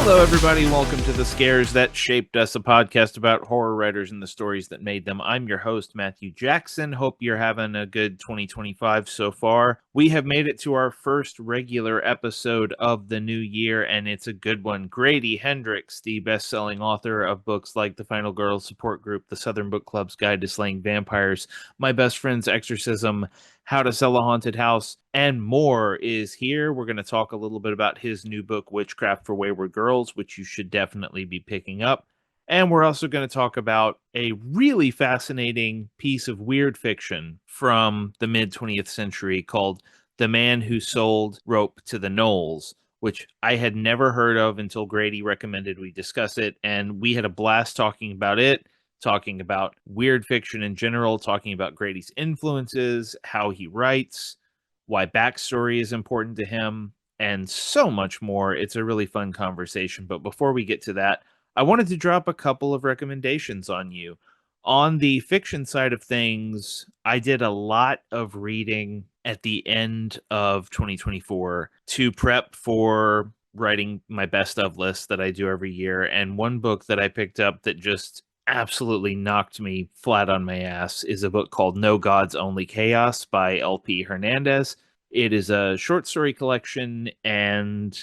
Hello, everybody. Welcome to The Scares That Shaped Us, a podcast about horror writers and the stories that made them. I'm your host, Matthew Jackson. Hope you're having a good 2025 so far. We have made it to our first regular episode of the new year, and it's a good one. Grady Hendrix, the best-selling author of books like The Final Girls Support Group, The Southern Book Club's Guide to Slaying Vampires, My Best Friend's Exorcism, How to Sell a Haunted House, and more, is here. We're going to talk a little bit about his new book, Witchcraft for Wayward Girls, which you should definitely be picking up. And we're also going to talk about a really fascinating piece of weird fiction from the mid 20th century called The Man Who Sold Rope to the Gnoles, which I had never heard of until Grady recommended we discuss it. And we had a blast talking about it, talking about weird fiction in general, talking about Grady's influences, how he writes, why backstory is important to him, and so much more. It's a really fun conversation. But before we get to that, I wanted to drop a couple of recommendations on you. On the fiction side of things, I did a lot of reading at the end of 2024 to prep for writing my best of list that I do every year. And one book that I picked up that just absolutely knocked me flat on my ass is a book called No Gods, Only Chaos by L.P. Hernandez. It is a short story collection, and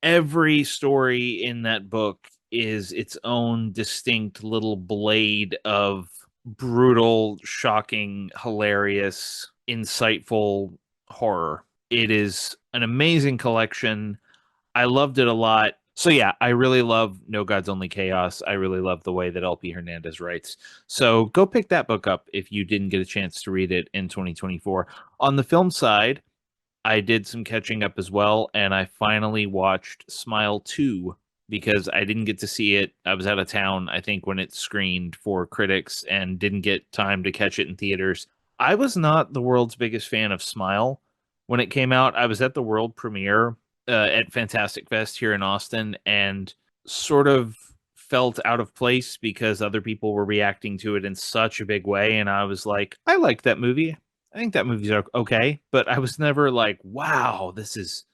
every story in that book is its own distinct little blade of brutal, shocking, hilarious, insightful horror. It is an amazing collection. I loved it a lot. So yeah, I really love No Gods Only Chaos. I really love the way that LP Hernandez writes. So go pick that book up if you didn't get a chance to read it in 2024. On the film side, I did some catching up as well, and I finally watched Smile 2 because I didn't get to see it. I was out of town, I think, when it screened for critics and didn't get time to catch it in theaters. I was not the world's biggest fan of Smile when it came out. I was at the world premiere at Fantastic Fest here in Austin and sort of felt out of place because other people were reacting to it in such a big way. And I was like, I liked that movie. I think that movie's okay, but I was never like, wow, this is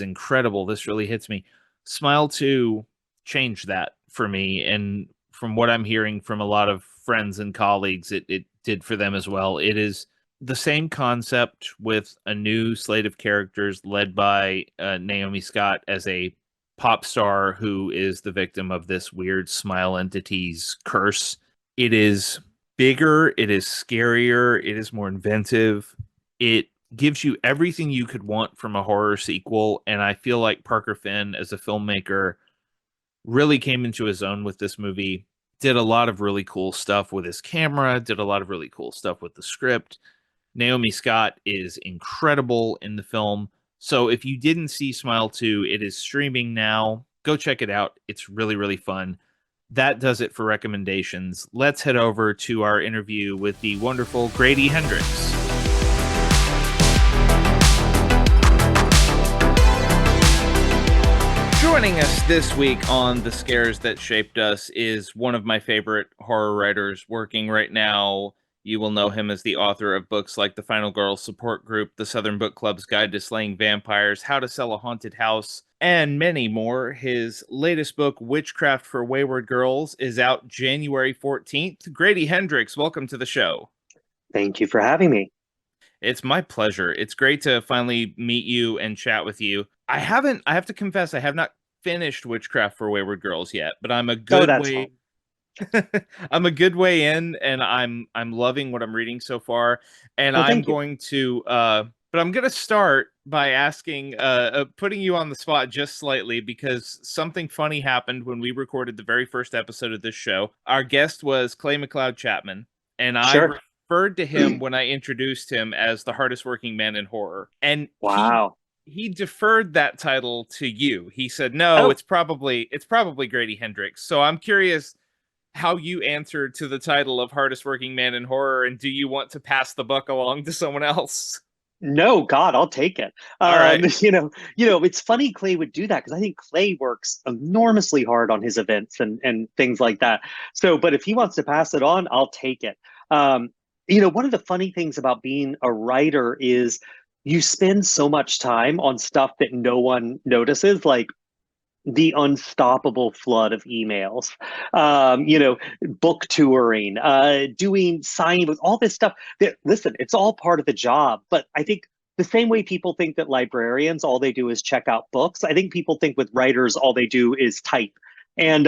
incredible. This really hits me. Smile 2 changed that for me. And from what I'm hearing from a lot of friends and colleagues, it did for them as well. It is the same concept with a new slate of characters led by Naomi Scott as a pop star who is the victim of this weird smile entity's curse. It is bigger, it is scarier, it is more inventive. It gives you everything you could want from a horror sequel, and I feel like Parker Finn as a filmmaker really came into his own with this movie. Did a lot of really cool stuff with his camera, did a lot of really cool stuff with the script. Naomi Scott is incredible in the film. So if you didn't see Smile 2, it is streaming now. Go check it out. It's really, really fun. That does it for recommendations. Let's head over to our interview with the wonderful Grady Hendrix. Joining us this week on The Scares That Shaped Us is one of my favorite horror writers working right now. You will know him as the author of books like The Final Girls Support Group, The Southern Book Club's Guide to Slaying Vampires, How to Sell a Haunted House, and many more. His latest book, Witchcraft for Wayward Girls, is out January 14th. Grady Hendrix, welcome to the show. Thank you for having me. It's my pleasure. It's great to finally meet you and chat with you. I have to confess, I have not finished Witchcraft for Wayward Girls yet, but I'm a Oh, good that's way fine. I'm a good way in, and I'm loving what I'm reading so far. And Well, I'm thank you. going to but I'm gonna start by asking putting you on the spot just slightly because something funny happened when we recorded the very first episode of this show. Our guest was Clay McLeod Chapman, and I Sure. referred to him when I introduced him as the hardest working man in horror. And Wow. he deferred that title to you. He said, "No, Oh, it's probably Grady Hendrix." So I'm curious how you answer to the title of hardest working man in horror, and do you want to pass the buck along to someone else? no, God, I'll take it. All right. It's funny Clay would do that because I think Clay works enormously hard on his events and things like that. So, but if he wants to pass it on, I'll take it. One of the funny things about being a writer is you spend so much time on stuff that no one notices. Like the unstoppable flood of emails, book touring, doing signing with all this stuff. Listen, it's all part of the job. But I think the same way people think that librarians, all they do is check out books, I think people think with writers, all they do is type. And,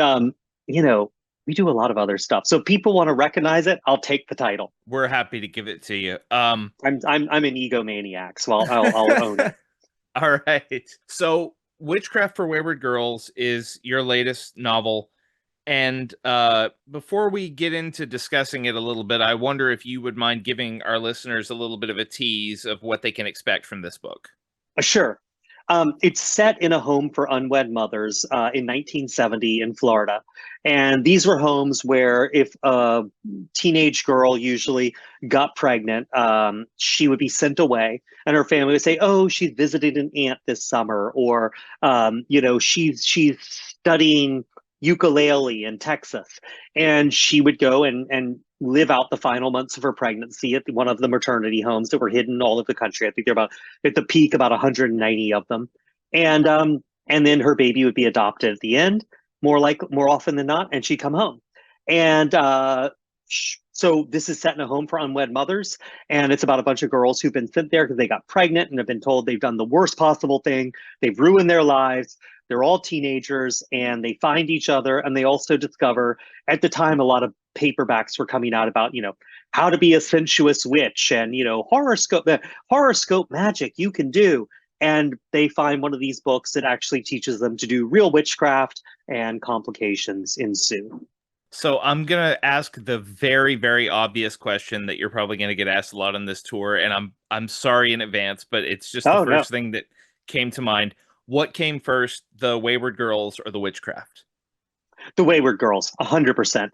you know, we do a lot of other stuff. So people want to recognize it. I'll take the title. We're happy to give it to you. I'm an egomaniac, so I'll own it. All right. So, Witchcraft for Wayward Girls is your latest novel. And before we get into discussing it a little bit, I wonder if you would mind giving our listeners a little bit of a tease of what they can expect from this book. Sure. It's set in a home for unwed mothers in 1970 in Florida. And these were homes where if a teenage girl usually got pregnant, she would be sent away and her family would say, oh, she's visited an aunt this summer, or, she's studying ukulele in Texas. And she would go and live out the final months of her pregnancy at one of the maternity homes that were hidden all over the country. I think they're about at the peak about 190 of them, and then her baby would be adopted at the end, more often than not, and she'd come home. And so this is set in a home for unwed mothers, and it's about a bunch of girls who've been sent there because they got pregnant and have been told they've done the worst possible thing. They've ruined their lives. They're all teenagers, and they find each other, and they also discover, at the time, a lot of paperbacks were coming out about, how to be a sensuous witch and, the horoscope magic you can do. And they find one of these books that actually teaches them to do real witchcraft, and complications ensue. So I'm going to ask the very, very obvious question that you're probably going to get asked a lot on this tour, and I'm sorry in advance, but it's just the Oh, no. first thing that came to mind. What came first, the Wayward Girls or the Witchcraft? The Wayward Girls, 100%.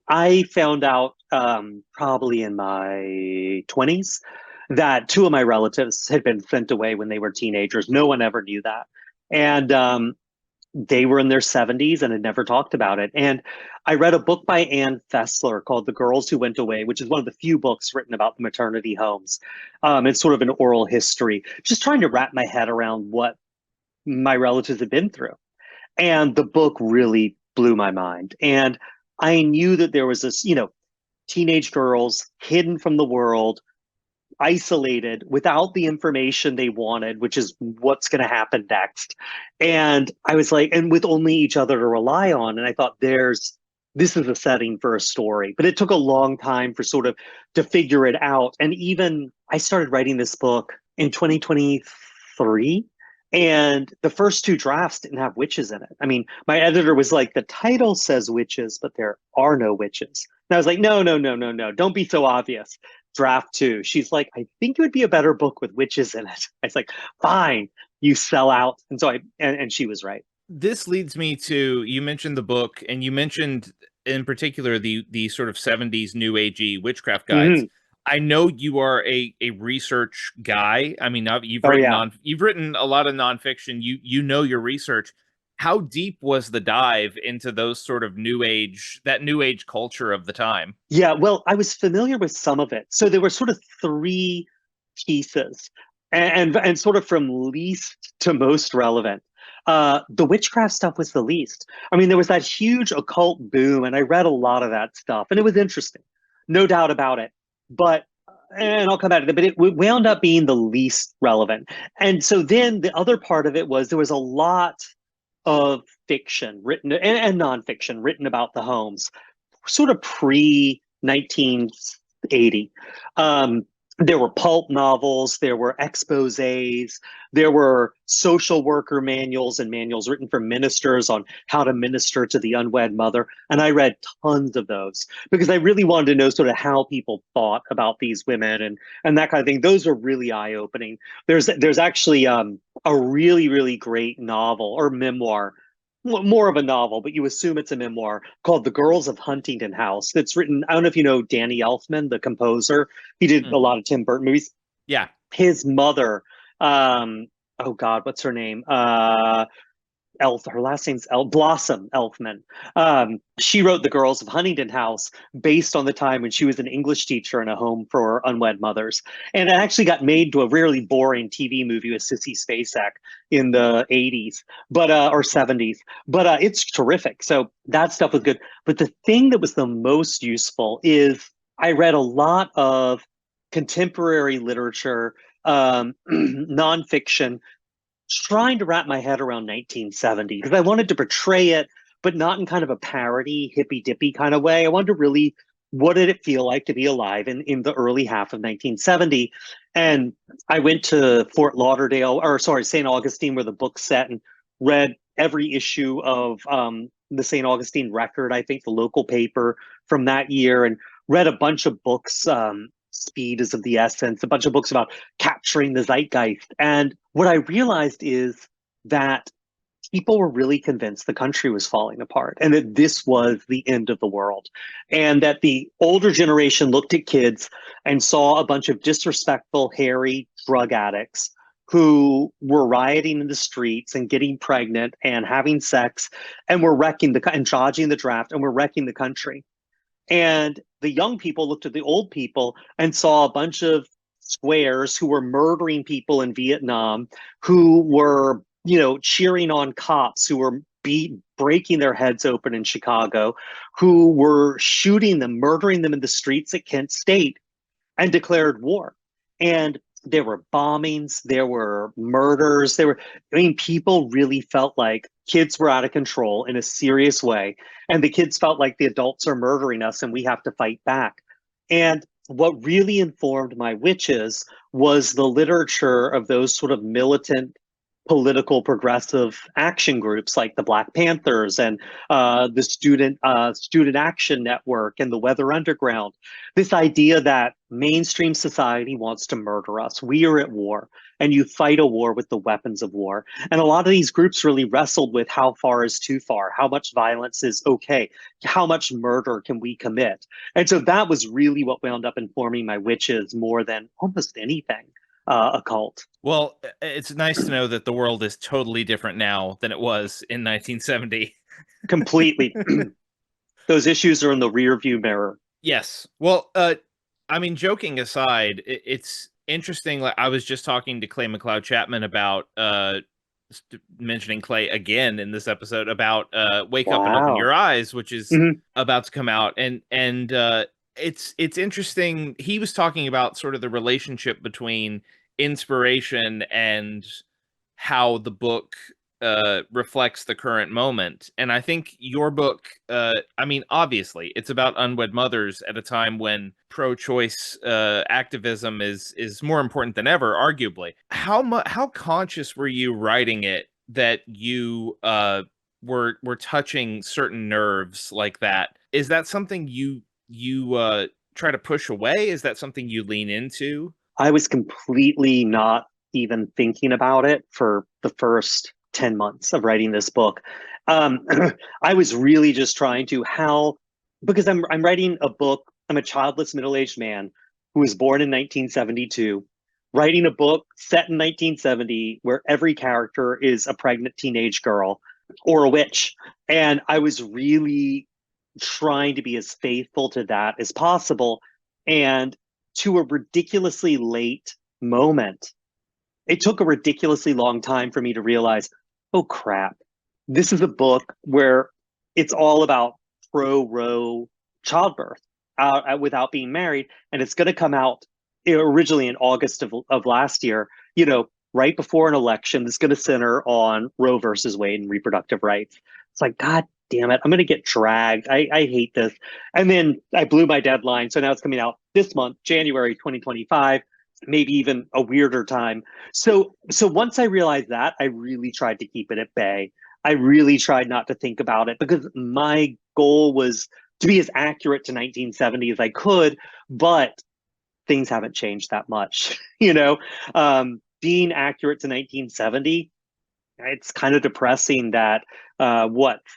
I found out probably in my 20s that two of my relatives had been sent away when they were teenagers. No one ever knew that. And they were in their 70s and had never talked about it. And I read a book by Ann Fessler called The Girls Who Went Away, which is one of the few books written about the maternity homes. It's sort of an oral history, just trying to wrap my head around what my relatives had been through. And the book really blew my mind. And I knew that there was this, teenage girls hidden from the world, isolated, without the information they wanted, which is what's going to happen next. And I was like, and with only each other to rely on. And I thought, this is a setting for a story. But it took a long time for sort of to figure it out. And even I started writing this book in 2023. And the first two drafts didn't have witches in it. I mean, my editor was like, the title says witches, but there are no witches. And I was like, no, no, no, no, no. Don't be so obvious. Draft two. She's like, I think it would be a better book with witches in it. I was like, fine, you sell out. And so and she was right. This leads me to, you mentioned the book, and you mentioned in particular the sort of 70s new agey witchcraft guides. Mm-hmm. I know you are a research guy. I mean, Oh, yeah. you've written a lot of nonfiction. You know your research. How deep was the dive into those sort of that new age culture of the time? Yeah, well, I was familiar with some of it. So there were sort of three pieces, and sort of from least to most relevant. The witchcraft stuff was the least. I mean, there was that huge occult boom, and I read a lot of that stuff, and it was interesting, no doubt about it. But and I'll come back to it, but it wound up being the least relevant. And so then the other part of it was there was a lot of fiction written and nonfiction written about the homes, sort of pre 1980. There were pulp novels, there were exposés, there were social worker manuals and manuals written for ministers on how to minister to the unwed mother. And I read tons of those because I really wanted to know sort of how people thought about these women and that kind of thing. Those are really eye-opening. There's actually a really, really great novel or memoir, more of a novel, but you assume it's a memoir, called The Girls of Huntington House. That's written, I don't know if you know Danny Elfman, the composer. He did a lot of Tim Burton movies. Yeah. His mother, oh God, what's her name? Her last name's Blossom Elfman. She wrote The Girls of Huntington House based on the time when she was an English teacher in a home for unwed mothers. And it actually got made to a really boring TV movie with Sissy Spacek in the 80s, or 70s. But it's terrific. So that stuff was good. But the thing that was the most useful is I read a lot of contemporary literature, nonfiction, trying to wrap my head around 1970 because I wanted to portray it, but not in kind of a parody, hippy dippy kind of way. I wanted to really, what did it feel like to be alive in the early half of 1970? And I went to Fort Lauderdale, or sorry, St. Augustine, where the book's set, and read every issue of the St. Augustine Record, I think the local paper from that year, and read a bunch of books. Speed is of the essence, a bunch of books about capturing the zeitgeist. And what I realized is that people were really convinced the country was falling apart and that this was the end of the world. And that the older generation looked at kids and saw a bunch of disrespectful, hairy drug addicts who were rioting in the streets and getting pregnant and having sex and were wrecking and dodging the draft and were wrecking the country. And the young people looked at the old people and saw a bunch of squares who were murdering people in Vietnam, who were, cheering on cops who were breaking their heads open in Chicago, who were shooting them, murdering them in the streets at Kent State, and declared war. And there were bombings, there were murders, people really felt like kids were out of control in a serious way. And the kids felt like the adults are murdering us and we have to fight back. And what really informed my witches was the literature of those sort of militant political progressive action groups like the Black Panthers and the Student Action Network and the Weather Underground. This idea that mainstream society wants to murder us. We are at war, and you fight a war with the weapons of war. And a lot of these groups really wrestled with how far is too far, how much violence is okay, how much murder can we commit. And so that was really what wound up informing my witches more than almost anything. Occult. Well, it's nice to know that the world is totally different now than it was in 1970. Completely. Those issues are in the rear view mirror. Yes. Well, joking aside, it's interesting. Like, I was just talking to Clay McLeod Chapman about mentioning Clay again in this episode about Wake Up and Open Your Eyes, which is about to come out. And it's interesting. He was talking about sort of the relationship between inspiration and how the book reflects the current moment. And I think your book, obviously it's about unwed mothers at a time when pro-choice activism is more important than ever, arguably. How conscious were you writing it that you were touching certain nerves like that? Is that something you try to push away? Is that something you lean into? I was completely not even thinking about it for the first 10 months of writing this book. I was really just trying to because I'm writing a book. I'm a childless middle-aged man who was born in 1972, writing a book set in 1970 where every character is a pregnant teenage girl or a witch. And I was really trying to be as faithful to that as possible. And to a ridiculously late moment, it took a ridiculously long time for me to realize, oh crap, this is a book where it's all about pro-Roe childbirth without being married. And it's going to come out originally in August of last year, right before an election that's going to center on Roe versus Wade and reproductive rights. It's like, God damn it, I'm going to get dragged. I hate this. And then I blew my deadline. So now it's coming out this month, January 2025, maybe even a weirder time. So once I realized that, I really tried to keep it at bay. I really tried not to think about it because my goal was to be as accurate to 1970 as I could, but things haven't changed that much. Being accurate to 1970, it's kind of depressing that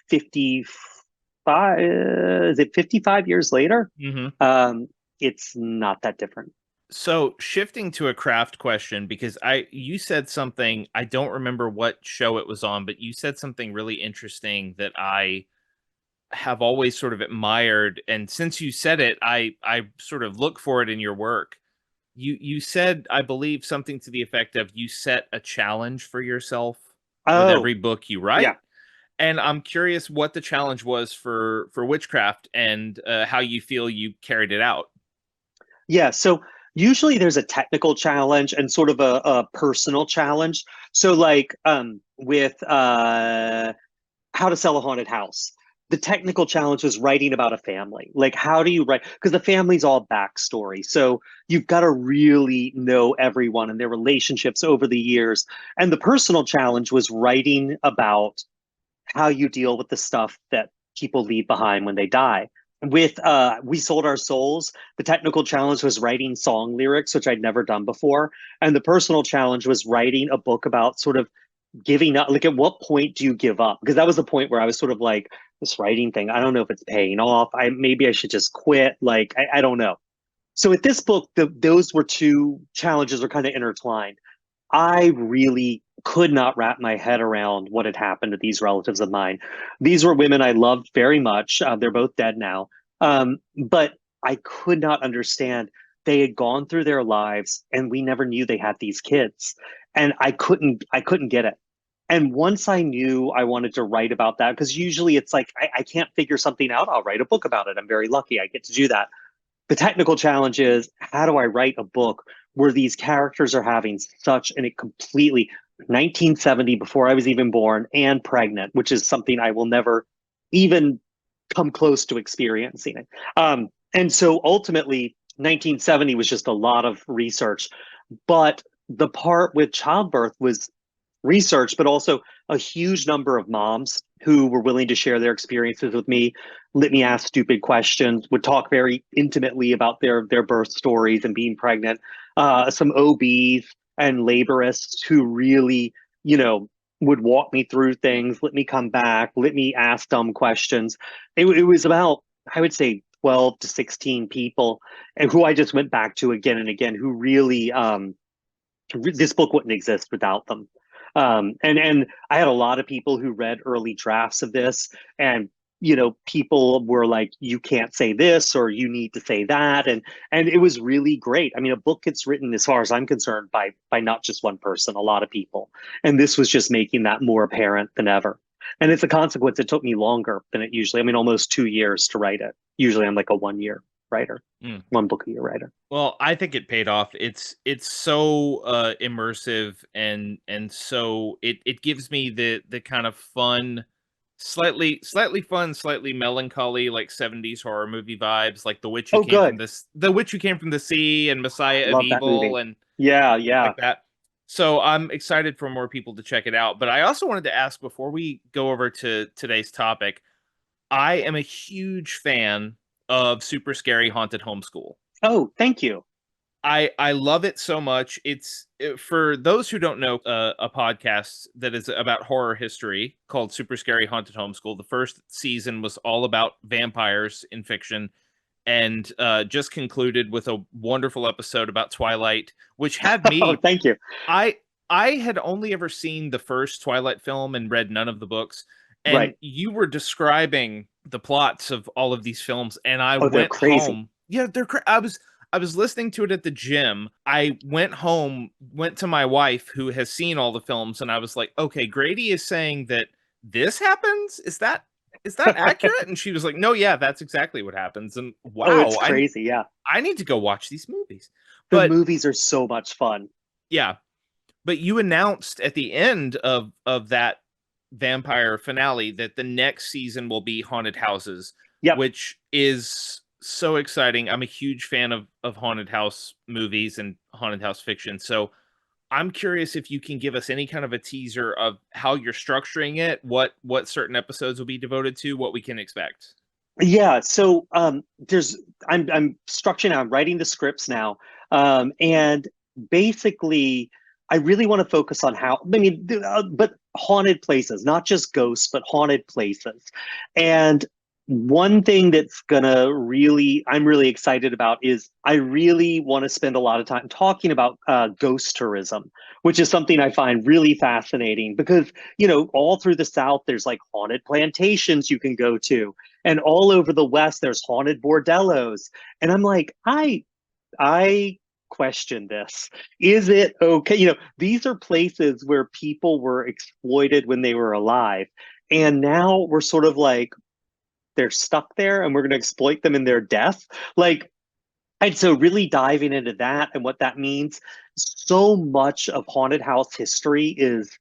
55 is it 55 years later? Mm-hmm. It's not that different. So shifting to a craft question, because you said something, I don't remember what show it was on, but you said something really interesting that I have always sort of admired, and since you said it, I sort of look for it in your work. You said, I believe, something to the effect of you set a challenge for yourself with Oh, every book you yeah. write. And I'm curious what the challenge was for Witchcraft, and how you feel you carried it out. Yeah. So usually there's a technical challenge and sort of a personal challenge. So like with How to Sell a Haunted House. The technical challenge was writing about a family. Like, how do you write? Because the family's all backstory. So you've got to really know everyone and their relationships over the years. And the personal challenge was writing about how you deal with the stuff that people leave behind when they die. With We Sold Our Souls, the technical challenge was writing song lyrics, which I'd never done before. And the personal challenge was writing a book about sort of giving up. Like, at what point do you give up? Because that was the point where I was sort of like, this writing thing, I don't know if it's paying off. Maybe I should just quit. Like, I don't know. So with this book, those were two challenges were kind of intertwined. I really could not wrap my head around what had happened to these relatives of mine. These were women I loved very much. They're both dead now. But I could not understand. They had gone through their lives and we never knew they had these kids. And I couldn't get it. And once I knew I wanted to write about that, because usually it's like, I can't figure something out, I'll write a book about it. I'm very lucky I get to do that. The technical challenge is, how do I write a book where these characters are having such an it completely 1970, before I was even born, and pregnant, which is something I will never even come close to experiencing it. And so ultimately 1970 was just a lot of research, but the part with childbirth was research, but also a huge number of moms who were willing to share their experiences with me, let me ask stupid questions, would talk very intimately about their birth stories and being pregnant. Some OBs and laborists who really, you know, would walk me through things, let me come back, let me ask dumb questions. It was about, I would say, 12 to 16 people, and who I just went back to again and again, who really, this book wouldn't exist without them. And I had a lot of people who read early drafts of this, and people were like, "You can't say this," or "You need to say that," and it was really great. I mean, a book gets written, as far as I'm concerned, by not just one person, a lot of people, and this was just making that more apparent than ever. And it's a consequence. It took me longer than it usually. I mean, almost 2 years to write it. Usually, I'm like a 1 year writer, Mm. one book a year writer. Well, I think it paid off. It's so immersive, and so it gives me the kind of fun, slightly fun, slightly melancholy, like 70s horror movie vibes, like Oh, good. The Witch Who Came from the Sea and Messiah of Love that Evil movie. and Yeah, stuff yeah. like that. So I'm excited for more people to check it out. But I also wanted to ask, before we go over to today's topic, I am a huge fan of Super Scary Haunted Homeschool. Oh, thank you. I love it so much. For those who don't know, a podcast that is about horror history called Super Scary Haunted Homeschool. The first season was all about vampires in fiction, and just concluded with a wonderful episode about Twilight, which had Oh, me. thank you. I I had only ever seen the first Twilight film and read none of the books, and Right. you were describing the plots of all of these films, and I Oh, they're went crazy. home. Yeah, I was listening to it at the gym. I went home, went to my wife who has seen all the films, and I was like, "Okay, Grady is saying that this happens. Is that accurate?" And she was like, "No, yeah, that's exactly what happens." And Oh, it's wow, crazy. Yeah. I need to go watch these movies. The But movies are so much fun. yeah, but you announced at the end of that vampire finale that the next season will be haunted houses, Yep. which is so exciting. I'm a huge fan of haunted house movies and haunted house fiction. So I'm curious if you can give us any kind of a teaser of how you're structuring it, what certain episodes will be devoted to, what we can expect. Yeah. So there's I'm structuring. I'm writing the scripts now, and basically, I really want to focus on how. I mean, but haunted places, not just ghosts, but haunted places, and One thing that's gonna really, I'm really excited about is I really want to spend a lot of time talking about ghost tourism, which is something I find really fascinating because, all through the South, there's like haunted plantations you can go to. And all over the West, there's haunted bordellos. And I'm like, I question this. Is it okay? These are places where people were exploited when they were alive. And now we're sort of like, they're stuck there and we're going to exploit them in their death. Like, and so really diving into that and what that means, so much of haunted house history is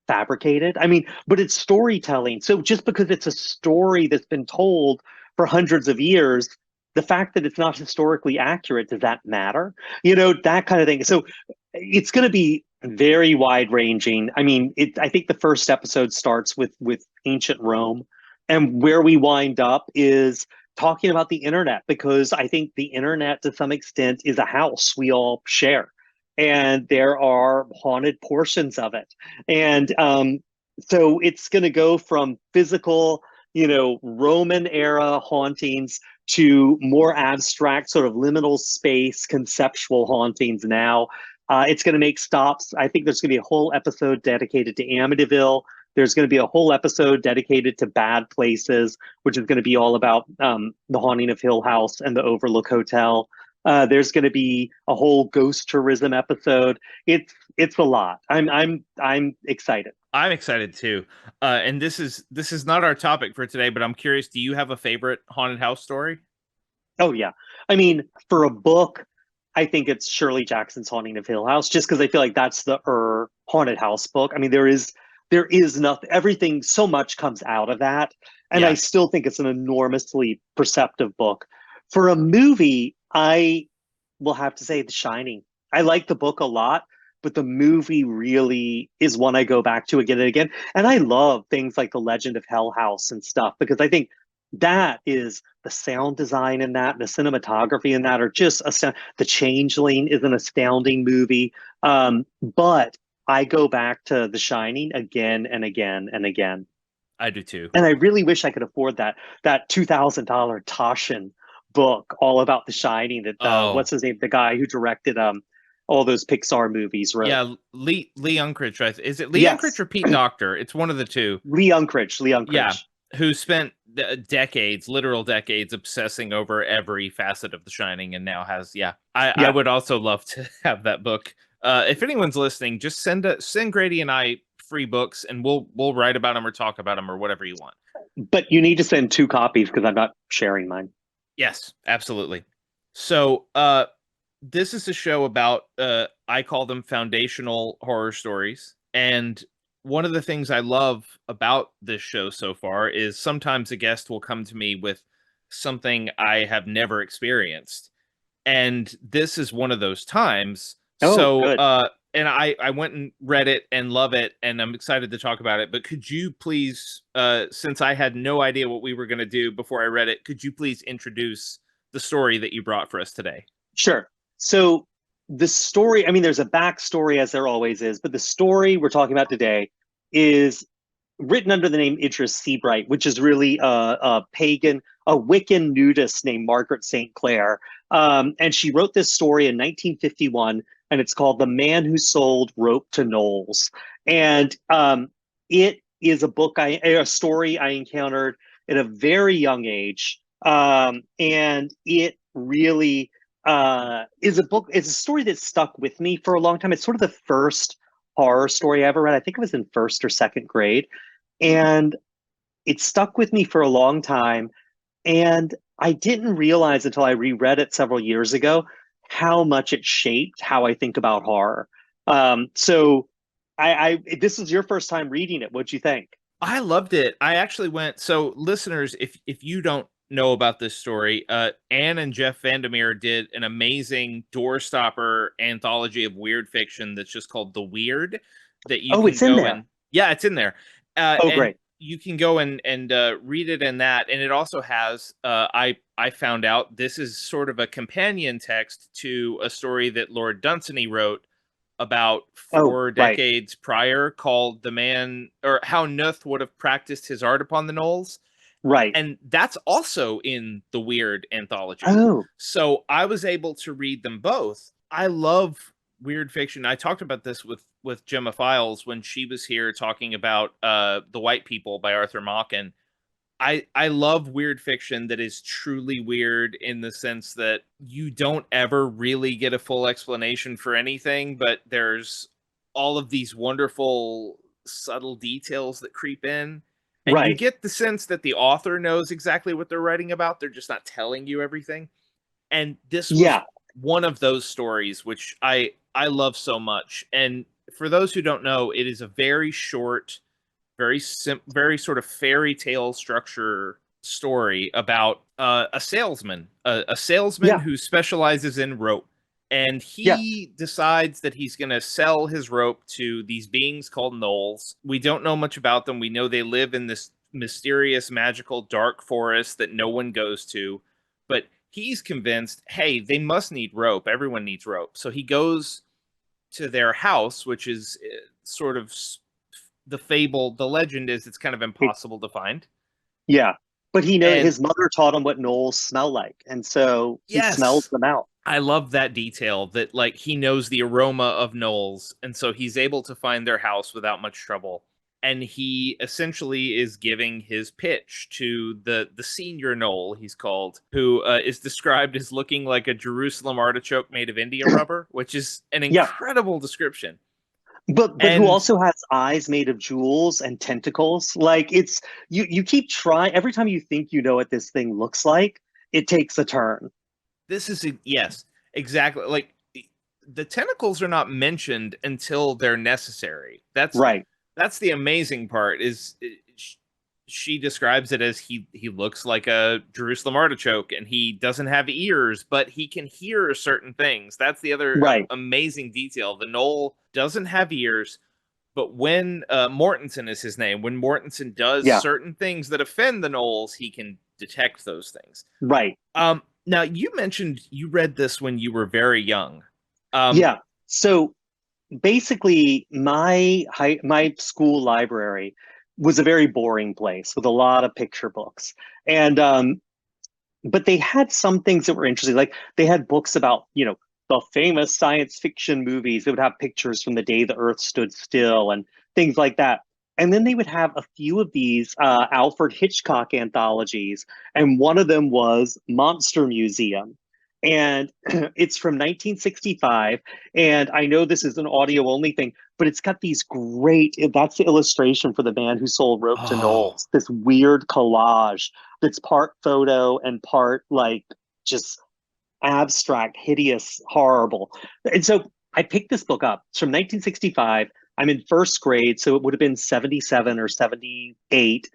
fabricated. I mean, but it's storytelling. So just because it's a story that's been told for hundreds of years, the fact that it's not historically accurate, does that matter? That kind of thing. So it's going to be very wide ranging. I mean, I think the first episode starts with ancient Rome, and where we wind up is talking about the internet, because I think the internet to some extent is a house we all share, and there are haunted portions of it. And so it's going to go from physical, Roman era hauntings to more abstract, sort of liminal space, conceptual hauntings now. It's going to make stops. I think there's going to be a whole episode dedicated to Amityville. There's going to be a whole episode dedicated to Bad Places, which is going to be all about the haunting of Hill House and the Overlook Hotel. There's going to be a whole ghost tourism episode. It's a lot. I'm excited. I'm excited too. And this is not our topic for today, but I'm curious, do you have a favorite haunted house story? Oh yeah. I mean, for a book, I think it's Shirley Jackson's Haunting of Hill House, just because I feel like that's the haunted house book. I mean, there is nothing, everything, so much comes out of that. And I Yeah. still think it's an enormously perceptive book. For a movie, I will have to say The Shining. I like the book a lot, but the movie really is one I go back to again and again. And I love things like The Legend of Hell House and stuff, because I think that is the sound design in that, the cinematography in that are just astounding. The Changeling is an astounding movie. But I go back to The Shining again and again and again. I do too. And I really wish I could afford that $2,000 Taschen book all about The Shining that Oh, what's his name? The guy who directed all those Pixar movies wrote. yeah, Lee Unkrich. Is it Lee Unkrich Yes. or Pete Doctor? It's one of the two. Lee Unkrich. Lee Yeah, Unkrich. who spent decades, literal decades, obsessing over every facet of The Shining, and now has. Yeah, I Yeah. would also love to have that book. If anyone's listening, just send Grady and I free books, and we'll write about them or talk about them or whatever you want. But you need to send two copies because I'm not sharing mine. Yes, absolutely. So, this is a show about I call them foundational horror stories. And one of the things I love about this show so far is sometimes a guest will come to me with something I have never experienced. And this is one of those times. Oh, So, good. and I went and read it and love it, and I'm excited to talk about it. But could you please, since I had no idea what we were going to do before I read it, could you please introduce the story that you brought for us today? Sure. So the story, I mean, there's a backstory as there always is, but the story we're talking about today is written under the name Idris Seabright, which is really a pagan, a Wiccan nudist named Margaret St. Clair. And she wrote this story in 1951, and it's called The Man Who Sold Rope to Gnoles. And it is a story I encountered at a very young age. And it really is a book, it's a story that stuck with me for a long time. It's sort of the first horror story I ever read. I think it was in first or second grade. And it stuck with me for a long time. And I didn't realize until I reread it several years ago how much it shaped how I think about horror. So this is your first time reading it. What'd you think? I loved it. I actually went. So, listeners, if you don't know about this story, Anne and Jeff Vandermeer did an amazing doorstopper anthology of weird fiction that's just called The Weird. That you Oh, can it's in go there. and yeah, it's in there, Oh, and great. you can go and read it in that. And it also has. I found out this is sort of a companion text to a story that Lord Dunsany wrote about Oh, right.4 decades prior, called The Man, or How Nuth Would Have Practiced His Art Upon the Knolls. Right. And that's also in the Weird anthology. Oh, So I was able to read them both. I love weird fiction. I talked about this with Gemma Files when she was here talking about The White People by Arthur Machen. I love weird fiction that is truly weird in the sense that you don't ever really get a full explanation for anything, but there's all of these wonderful subtle details that creep in. And you right. get the sense that the author knows exactly what they're writing about. They're just not telling you everything. And this was Yeah. one of those stories which I love so much. And for those who don't know, it is a very short, very sort of fairy tale structure story about a salesman, a salesman Yeah. who specializes in rope, and Yeah. he decides that he's going to sell his rope to these beings called Gnoles. We don't know much about them. We know they live in this mysterious, magical, dark forest that no one goes to, but he's convinced, hey, they must need rope. Everyone needs rope. So he goes to their house, which is sort of the fable, the legend is it's kind of It, impossible to find. yeah. But he knows And his mother taught him what gnolls smell like. And so he smells yes, them out. I love that detail that like he knows the aroma of Knowles, and so he's able to find their house without much trouble. And he essentially is giving his pitch to the senior Knoll, he's called, who is described as looking like a Jerusalem artichoke made of India rubber, which is an Yeah. incredible description. But who And also has eyes made of jewels and tentacles. Like it's you keep trying every time you think you know what this thing looks like, it takes a turn. this is yes, exactly. Like the tentacles are not mentioned until they're necessary. Right. That's the amazing part. Is she describes it as he looks like a Jerusalem artichoke, and he doesn't have ears, but he can hear certain things. That's the other Right. amazing detail. The Knoll doesn't have ears, but when Mortensen is his name, when Mortensen does Yeah. certain things that offend the Knolls, he can detect those things. Right. Now you mentioned you read this when you were very young. Um, Yeah. So basically my school library was a very boring place with a lot of picture books. And but they had some things that were interesting. Like they had books about, the famous science fiction movies that would have pictures from the day the Earth stood still and things like that. And then they would have a few of these Alfred Hitchcock anthologies, and one of them was Monster Museum. And it's from 1965. And I know this is an audio only thing, but it's got these great, that's the illustration for the man who sold rope to oh, Knowles, this weird collage that's part photo and part like just abstract, hideous, horrible. And so I picked this book up. It's from 1965. I'm in first grade, so it would have been 77 or 78.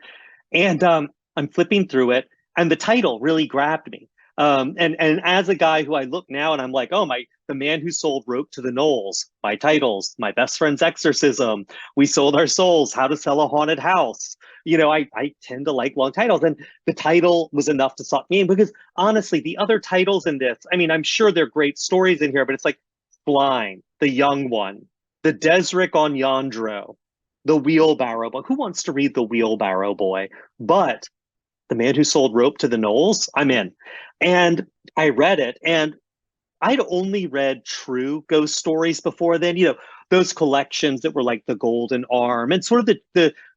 And I'm flipping through it, and the title really grabbed me. And as a guy who I look now and I'm like, oh my, the man who sold rope to the Knolls, my titles, my best friend's exorcism, we sold our souls, how to sell a haunted house. I tend to like long titles, and the title was enough to suck me in because honestly, the other titles in this, I mean, I'm sure they're great stories in here, but it's like Blind, The Young One, The Desric on Yondro, The Wheelbarrow Boy. Who wants to read The Wheelbarrow Boy? But The Man Who Sold Rope to the Knolls, I'm in. And I read it, and I'd only read true ghost stories before then, those collections that were like The Golden Arm and sort of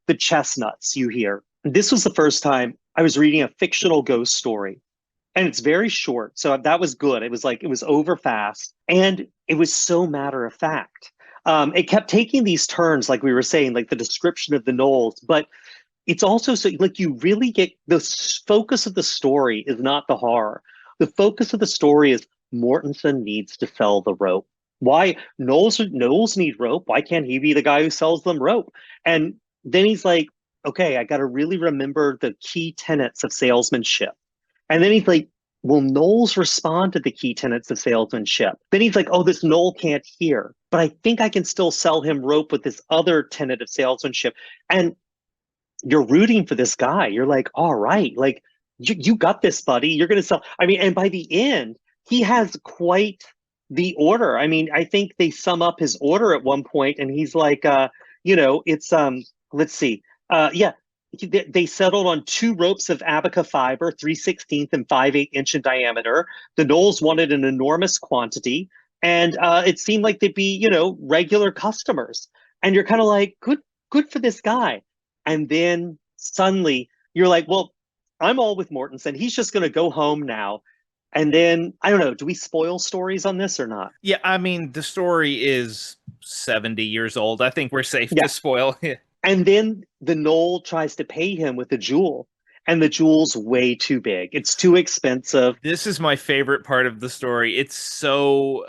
the chestnuts you hear. This was the first time I was reading a fictional ghost story. And it's very short. So that was good. It was over fast, and it was so matter of fact. It kept taking these turns, like we were saying, like the description of the Knolls, but it's also so like you really get the focus of the story is not the horror. The focus of the story is Mortensen needs to sell the rope. Why Knowles need rope? Why can't he be the guy who sells them rope? And then he's like, okay, I got to really remember the key tenets of salesmanship. And then he's like, will Knowles respond to the key tenets of salesmanship? Then he's like, oh, this Knoll can't hear, but I think I can still sell him rope with this other tenet of salesmanship. And you're rooting for this guy. You're like, all right, like you got this, buddy. You're going to sell. I mean, and by the end, he has quite the order. I mean, I think they sum up his order at one point, and he's like, it's let's see, yeah, they settled on 2 ropes of abaca fiber, 3/16 and 5/8 inch in diameter. The Knowles wanted an enormous quantity, and it seemed like they'd be, regular customers. And you're kind of like, good for this guy. And then suddenly you're like, well, I'm all with Mortensen. He's just going to go home now. And then I don't know. Do we spoil stories on this or not? Yeah, I mean, the story is 70 years old. I think we're safe Yeah. to spoil it. And then the Knoll tries to pay him with a jewel, and the jewel's way too big. It's too expensive. This is my favorite part of the story. It's so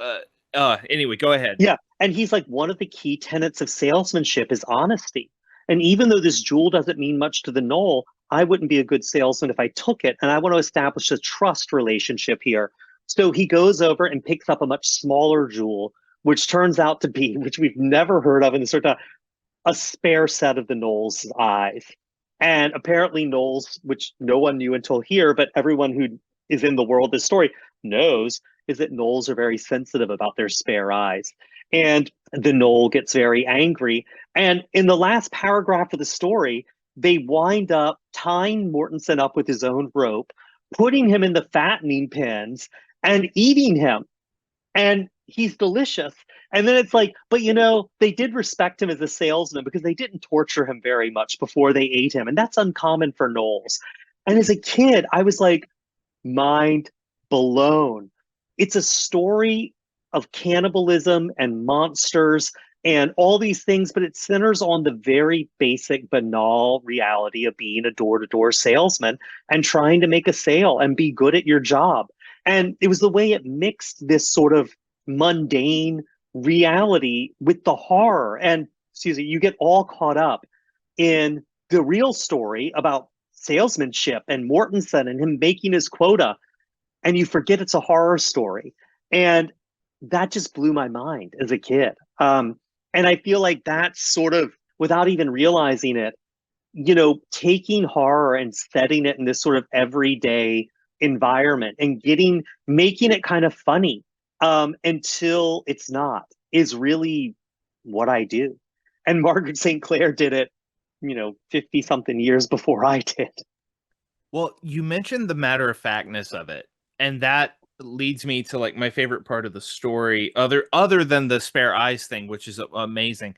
anyway, go ahead. Yeah. And he's like, one of the key tenets of salesmanship is honesty. And even though this jewel doesn't mean much to the Knoll, I wouldn't be a good salesman if I took it. And I want to establish a trust relationship here. So he goes over and picks up a much smaller jewel, which turns out to be, which we've never heard of in this sort of a spare set of the Knowles' eyes. And apparently Knowles, which no one knew until here, but everyone who is in the world of this story knows, is that Knowles are very sensitive about their spare eyes. And the Knoll gets very angry. And in the last paragraph of the story, they wind up tying Mortensen up with his own rope, putting him in the fattening pens, and eating him. And he's delicious. And then it's like, but they did respect him as a salesman because they didn't torture him very much before they ate him. And that's uncommon for Knowles. And as a kid, I was like, mind blown. It's a story of cannibalism and monsters and all these things, but it centers on the very basic, banal reality of being a door-to-door salesman and trying to make a sale and be good at your job. And it was the way it mixed this sort of mundane reality with the horror. And excuse me, you get all caught up in the real story about salesmanship and Mortensen and him making his quota, and you forget it's a horror story. And that just blew my mind as a kid. And I feel like that's sort of, without even realizing it, taking horror and setting it in this sort of everyday environment and making it kind of funny until it's not, is really what I do. And Margaret St. Clair did it, 50 something years before I did. Well, you mentioned the matter of factness of it, and that leads me to like my favorite part of the story, other than the spare eyes thing, which is amazing.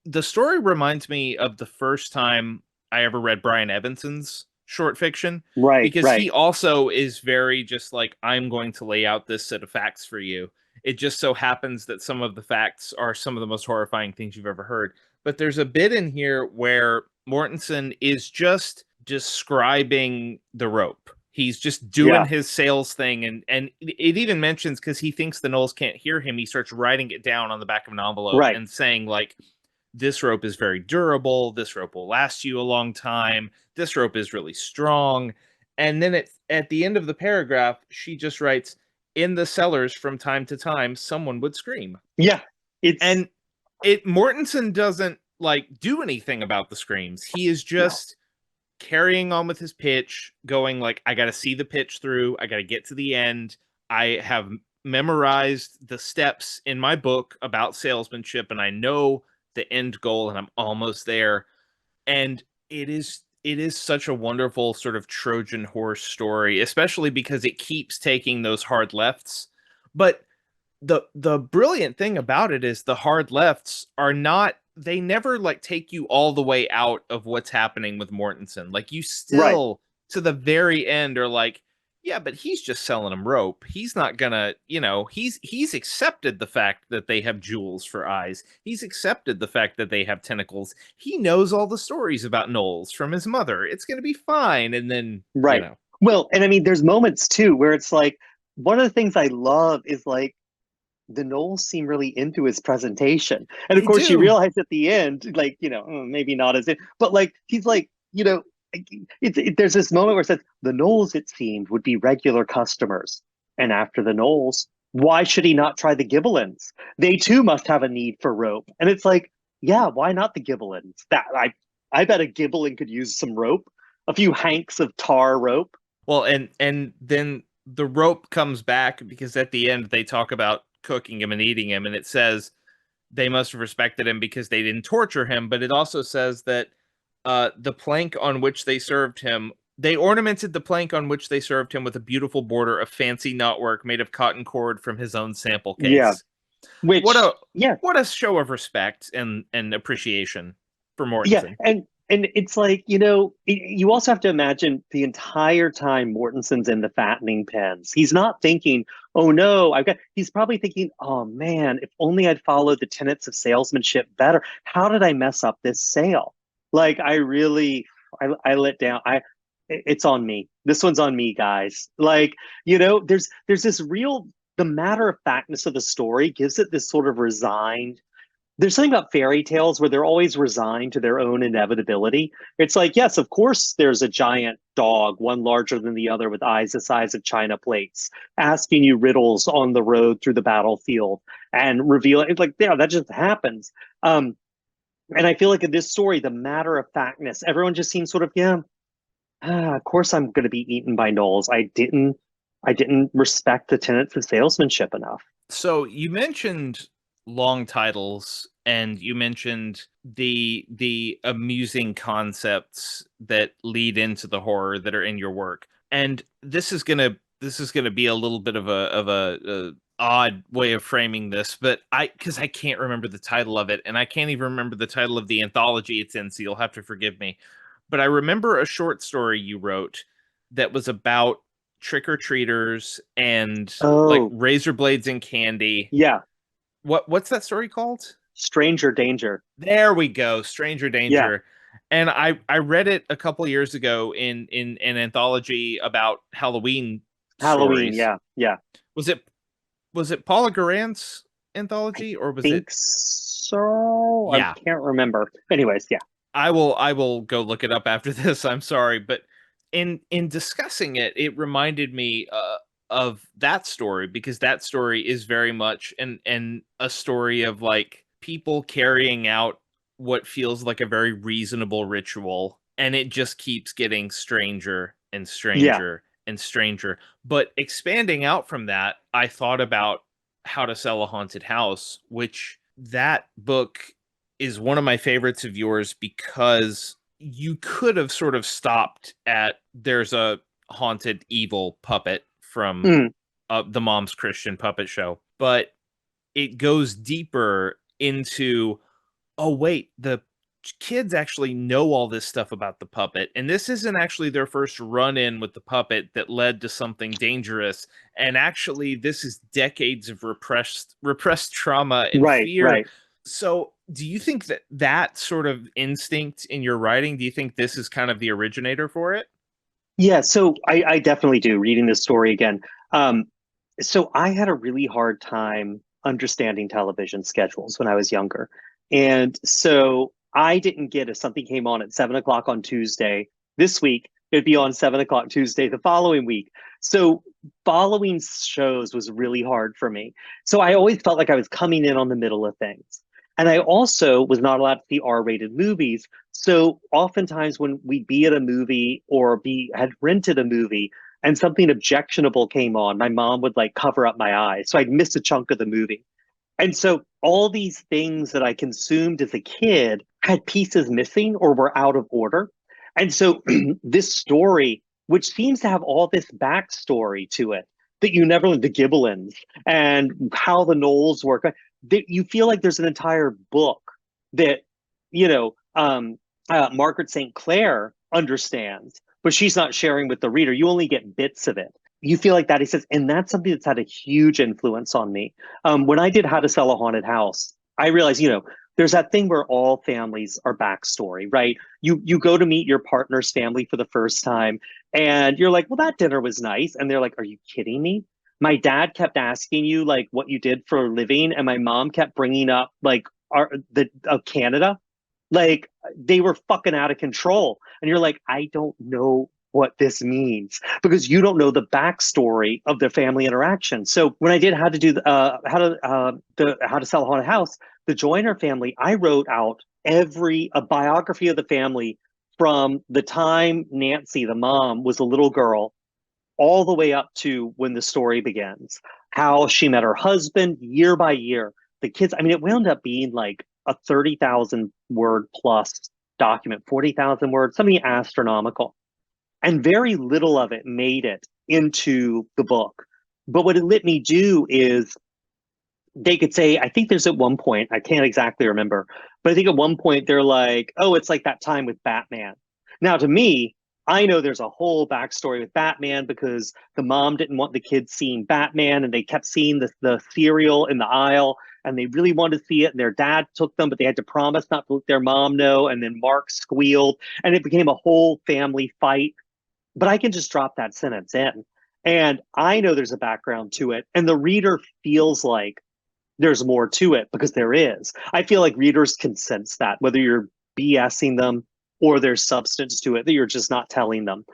The story reminds me of the first time I ever read Brian Evanson's short fiction, Right, because right. he also is very just like, I'm going to lay out this set of facts for you. It just so happens that some of the facts are some of the most horrifying things you've ever heard. But there's a bit in here where Mortensen is just describing the rope. He's just doing Yeah, his sales thing, and it even mentions, because he thinks the Knowles can't hear him, he starts writing it down on the back of an envelope right. and saying like, this rope is very durable, this rope will last you a long time, this rope is really strong. And then at the end of the paragraph, she just writes, in the cellars from time to time someone would scream. Yeah, it's And Mortensen doesn't like do anything about the screams. He is no, just carrying on with his pitch, going like, I got to see the pitch through, I got to get to the end. I have memorized the steps in my book about salesmanship, and I know the end goal, and I'm almost there. And it is such a wonderful sort of Trojan horse story, especially because it keeps taking those hard lefts. But the brilliant thing about it is the hard lefts are not, they never like take you all the way out of what's happening with Mortensen. Like, you right. still to the very end are like, yeah, but he's just selling him rope. He's not gonna, he's accepted the fact that they have jewels for eyes. He's accepted the fact that they have tentacles. He knows all the stories about Knowles from his mother. It's gonna be fine. And then, Right. Well, and I mean, there's moments too where it's like, one of the things I love is like, the Knowles seem really into his presentation. And of they course, you do. realize at the end, like, maybe not as it, but like, he's like, there's this moment where it says, the Knowles, it seemed, would be regular customers. And after the Knowles, why should he not try the Gibelins? They too must have a need for rope. And it's like, yeah, why not the Gibelins? I bet a Gibelin could use some rope, a few hanks of tar rope. Well, and then the rope comes back, because at the end they talk about cooking him and eating him, and it says they must have respected him because they didn't torture him, but it also says that the plank on which they served him. They ornamented the plank on which they served him with a beautiful border of fancy knotwork made of cotton cord from his own sample Yeah. case. What Which, a yeah, what a show of respect and appreciation for yeah, Mortensen. and it's like, you also have to imagine the entire time Mortensen's in the fattening pens. He's not thinking, "Oh no, I've got." He's probably thinking, "Oh man, if only I'd followed the tenets of salesmanship better. How did I mess up this sale?" Like I really, I let down. It's on me. This one's on me, guys. Like, there's this real, the matter of factness of the story gives it this sort of resigned. There's something about fairy tales where they're always resigned to their own inevitability. It's like, yes, of course, there's a giant dog, one larger than the other, with eyes the size of china plates, asking you riddles on the road through the battlefield and revealing. It's like, yeah, that just happens. And I feel like in this story, the matter of factness, everyone just seems sort of, yeah, of course I'm going to be eaten by Gnoles. I didn't respect the tenets of salesmanship enough. So you mentioned long titles and you mentioned the amusing concepts that lead into the horror that are in your work. And this is gonna be a little bit of a odd way of framing this, but because I can't remember the title of it, and I can't even remember the title of the anthology it's in, so you'll have to forgive me. But I remember a short story you wrote that was about trick-or-treaters and like Oh, razor blades and candy. yeah. What's that story called? Stranger danger. There we go, Stranger Yeah. Danger. And I read it a couple years ago in an anthology about Halloween Halloween. stories. Yeah. Yeah. Was it Paula Garant's I anthology or was it? think so. I Yeah, can't remember. Anyways, yeah. I will go look it up after this. I'm sorry, but in discussing it, it reminded me of that story because that story is very much and a story of like people carrying out what feels like a very reasonable ritual, and it just keeps getting stranger and Yeah. stranger and stranger. But expanding out from that, I thought about How to Sell a Haunted House, which that book is one of my favorites of yours because you could have sort of stopped at there's a haunted evil puppet from Mm, the Mom's Christian Puppet Show, but it goes deeper into, oh wait, the kids actually know all this stuff about the puppet, and this isn't actually their first run in with the puppet that led to something dangerous, and actually this is decades of repressed trauma and right. fear. Right. So do you think that that sort of instinct in your writing, do you think this is kind of the originator for it? Yeah. So I definitely do reading this story again. Um, so I had a really hard time understanding television schedules when I was younger. And so I didn't get, if something came on at 7 o'clock on Tuesday this week, it'd be on 7 o'clock Tuesday the following week. So following shows was really hard for me. So I always felt like I was coming in on the middle of things. And I also was not allowed to see R-rated movies. So oftentimes when we'd be at a movie or be had rented a movie, and something objectionable came on, my mom would like cover up my eyes. So I'd miss a chunk of the movie. And so all these things that I consumed as a kid had pieces missing or were out of order. And so this story, which seems to have all this backstory to it, that you never learned, the Gibelins and how the Knowles work, that you feel like there's an entire book that, you know, Margaret St. Clair understands, but she's not sharing with the reader. You only get bits of it. You feel like that. He says, and that's something that's had a huge influence on me. When I did How to Sell a Haunted House, I realized, there's that thing where all families are backstory, right? You go to meet your partner's family for the first time, and you're like, well, that dinner was nice, and they're like, are you kidding me? My dad kept asking you like what you did for a living, and my mom kept bringing up like the of Canada, like they were fucking out of control. And you're like, I don't know what this means because you don't know the backstory of their family interaction. So when I did how to do how to sell a haunted house, the Joyner family, I wrote out a biography of the family from the time Nancy, the mom, was a little girl all the way up to when the story begins, how she met her husband year by year. The kids, I mean, it wound up being like a 30,000 word plus document, 40,000 words, something astronomical. And very little of it made it into the book. But what it let me do is they could say, I think there's at one point, I can't exactly remember, but I think at one point they're like, oh, it's like that time with Batman. Now, to me, I know there's a whole backstory with Batman because the mom didn't want the kids seeing Batman and they kept seeing the cereal in the aisle and they really wanted to see it. And their dad took them, but they had to promise not to let their mom know. And then Mark squealed and it became a whole family fight. But I can just drop that sentence in. And I know there's a background to it. And the reader feels like there's more to it because there is. I feel like readers can sense that, whether you're BSing them or there's substance to it that you're just not telling them.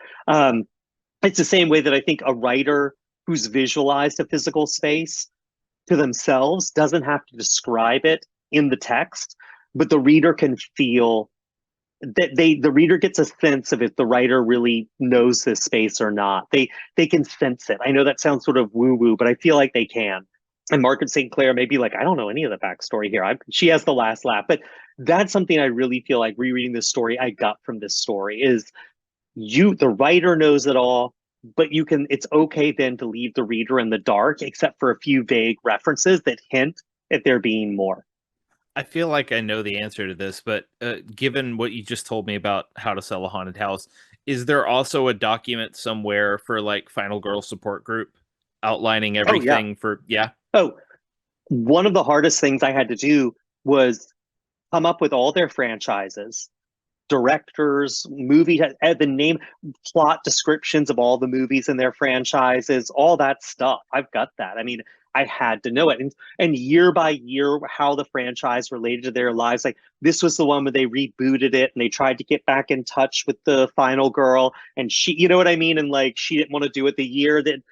It's the same way that I think a writer who's visualized a physical space to themselves doesn't have to describe it in the text, but the reader can feel that the reader gets a sense of if the writer really knows this space or not. They can sense it. I know that sounds sort of woo woo, but I feel like they can. And Margaret St. Clair may be like, I don't know any of the backstory here. She has the last laugh, but that's something I really feel like rereading this story I got from this story is the writer knows it all, but it's okay then to leave the reader in the dark, except for a few vague references that hint at there being more. I feel like I know the answer to this, but given what you just told me about How to Sell a Haunted House, is there also a document somewhere for like Final Girl support group outlining Oh yeah. everything for, yeah? Oh, one of the hardest things I had to do was come up with all their franchises, directors, the name, plot descriptions of all the movies in their franchises, all that stuff. I've got that. I mean, I had to know it. And year by year, how the franchise related to their lives. Like this was the one where they rebooted it and they tried to get back in touch with the final girl. And she, you know what I mean? And like she didn't want to do it the year that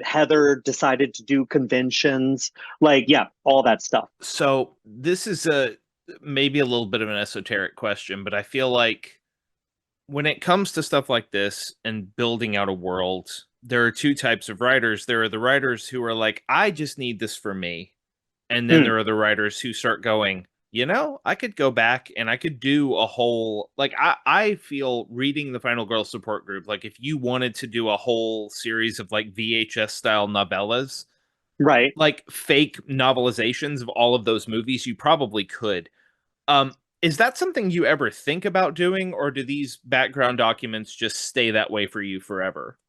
Heather decided to do conventions. Like, yeah, all that stuff. So this is maybe a little bit of an esoteric question, but I feel like when it comes to stuff like this and building out a world, there are two types of writers. There are the writers who are like, I just need this for me. And then Hmm. there are the writers who start going, I could go back and I could do a whole, like, I feel reading the Final Girl support group, like, if you wanted to do a whole series of like VHS style novellas, Right. like fake novelizations of all of those movies, you probably could. Is that something you ever think about doing, or do these background documents just stay that way for you forever?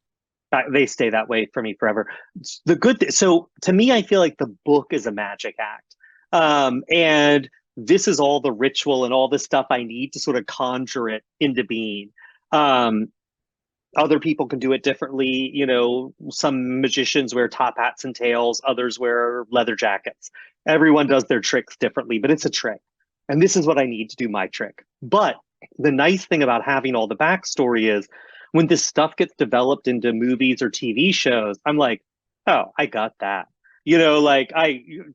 They stay that way for me forever. So to me, I feel like the book is a magic act. And this is all the ritual and all the stuff I need to sort of conjure it into being. Um, Other people can do it differently. You know, some magicians wear top hats and tails, others wear leather jackets. Everyone does their tricks differently, but it's a trick. And this is what I need to do my trick. But the nice thing about having all the backstory is when this stuff gets developed into movies or TV shows, I'm like, oh, I got that. Like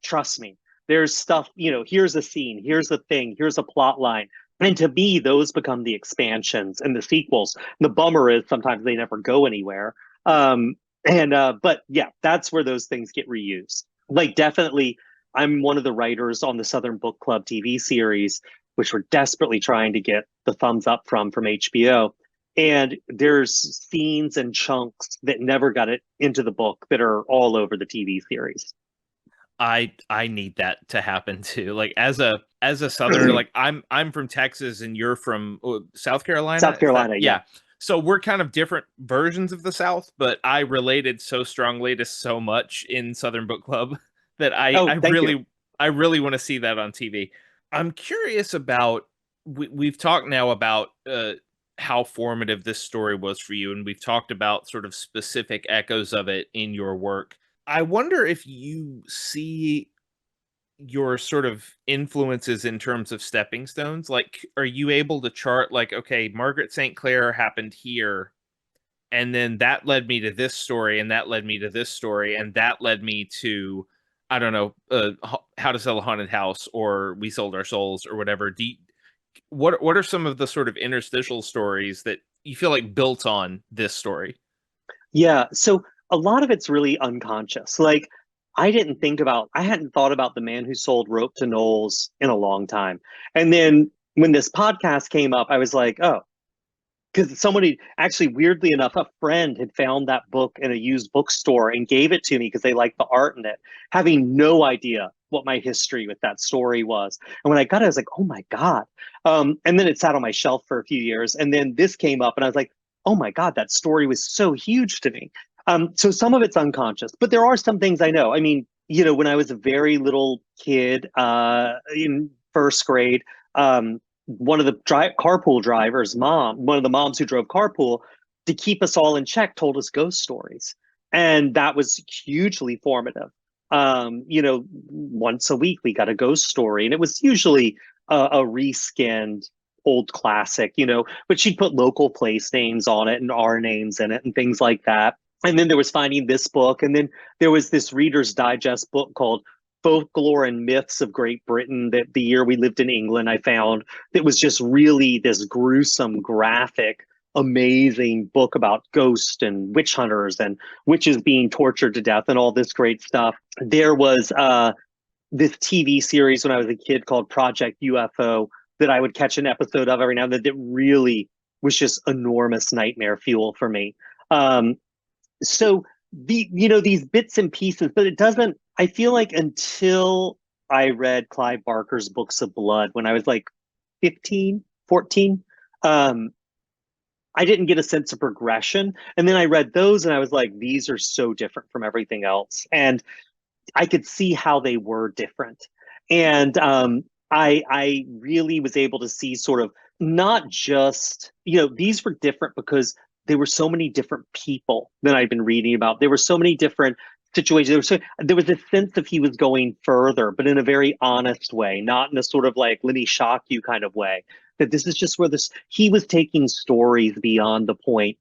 trust me, there's stuff, here's a scene, here's a thing, here's a plot line. And to me, those become the expansions and the sequels. The bummer is sometimes they never go anywhere. But yeah, that's where those things get reused. Like definitely, I'm one of the writers on the Southern Book Club TV series, which we're desperately trying to get the thumbs up from HBO. And there's scenes and chunks that never got it into the book that are all over the TV series. I need that to happen too. Like as a southerner, like I'm from Texas and you're from South Carolina. South Is that, Carolina, yeah. yeah? So we're kind of different versions of the South, but I related so strongly to so much in Southern Book Club that I Oh, I thank you. really I really want to see that on TV. I'm curious about we've talked now about how formative this story was for you, and we've talked about sort of specific echoes of it in your work. I wonder if you see your sort of influences in terms of stepping stones. Like, are you able to chart, like, okay, Margaret St. Clair happened here, and then that led me to this story, and that led me to this story, and that led me to, I don't know, How to Sell a Haunted House, or We Sold Our Souls, or whatever. What are some of the sort of interstitial stories that you feel like built on this story? Yeah. So a lot of it's really unconscious. Like I hadn't thought about the man who sold rope to Knowles in a long time. And then, when this podcast came up, I was like, oh, because somebody actually, weirdly enough, a friend had found that book in a used bookstore and gave it to me because they liked the art in it, having no idea what my history with that story was. And when I got it, I was like, oh my God. And then it sat on my shelf for a few years. And then this came up and I was like, oh my God, that story was so huge to me. So some of it's unconscious, but there are some things I know. I mean, when I was a very little kid in first grade, one of the carpool drivers, one of the moms who drove carpool, to keep us all in check, told us ghost stories. And that was hugely formative. Once a week we got a ghost story, and it was usually a reskinned old classic, but she'd put local place names on it and our names in it and things like that. And then there was finding this book, and then there was this Reader's Digest book called Folklore and Myths of Great Britain that the year we lived in England I found, that was just really this gruesome, graphic, amazing book about ghosts and witch hunters and witches being tortured to death and all this great stuff. There was this TV series when I was a kid called Project UFO that I would catch an episode of every now and then that really was just enormous nightmare fuel for me. So these bits and pieces, but it doesn't, I feel like until I read Clive Barker's Books of Blood when I was like 15, 14, I didn't get a sense of progression. And then I read those and I was like, these are so different from everything else. And I could see how they were different. And I really was able to see sort of not just, these were different because there were so many different people that I'd been reading about. There were so many different situations. There was a sense of he was going further, but in a very honest way, not in a sort of like, let me shock you kind of way. That this is just where he was taking stories beyond the point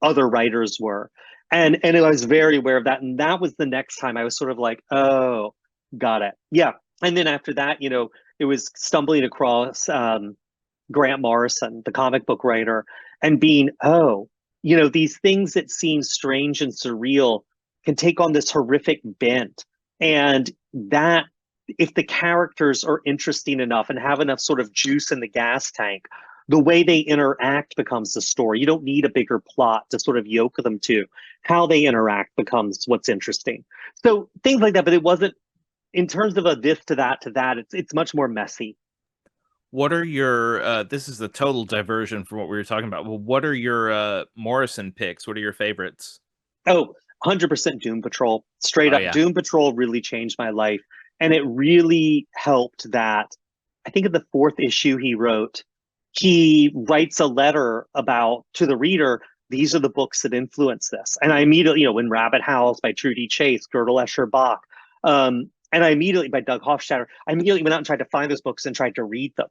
other writers were. And I was very aware of that. And that was the next time I was sort of like, oh, got it. Yeah. And then after that, it was stumbling across Grant Morrison, the comic book writer, and being, these things that seem strange and surreal can take on this horrific bent. And that, if the characters are interesting enough and have enough sort of juice in the gas tank, the way they interact becomes the story. You don't need a bigger plot to sort of yoke them to. How they interact becomes what's interesting. So things like that, but it wasn't, in terms of a this to that, it's much more messy. What are your this is a total diversion from what we were talking about. Well, what are your Morrison picks? What are your favorites? Oh, 100% Doom Patrol. Straight Oh, up. yeah. Doom Patrol really changed my life. And it really helped that I think in the fourth issue he wrote, he writes a letter to the reader, these are the books that influence this. And I immediately, when Rabbit Howls by Trudy Chase, Gödel Escher Bach, and I immediately, by Doug Hofstadter, I immediately went out and tried to find those books and tried to read them,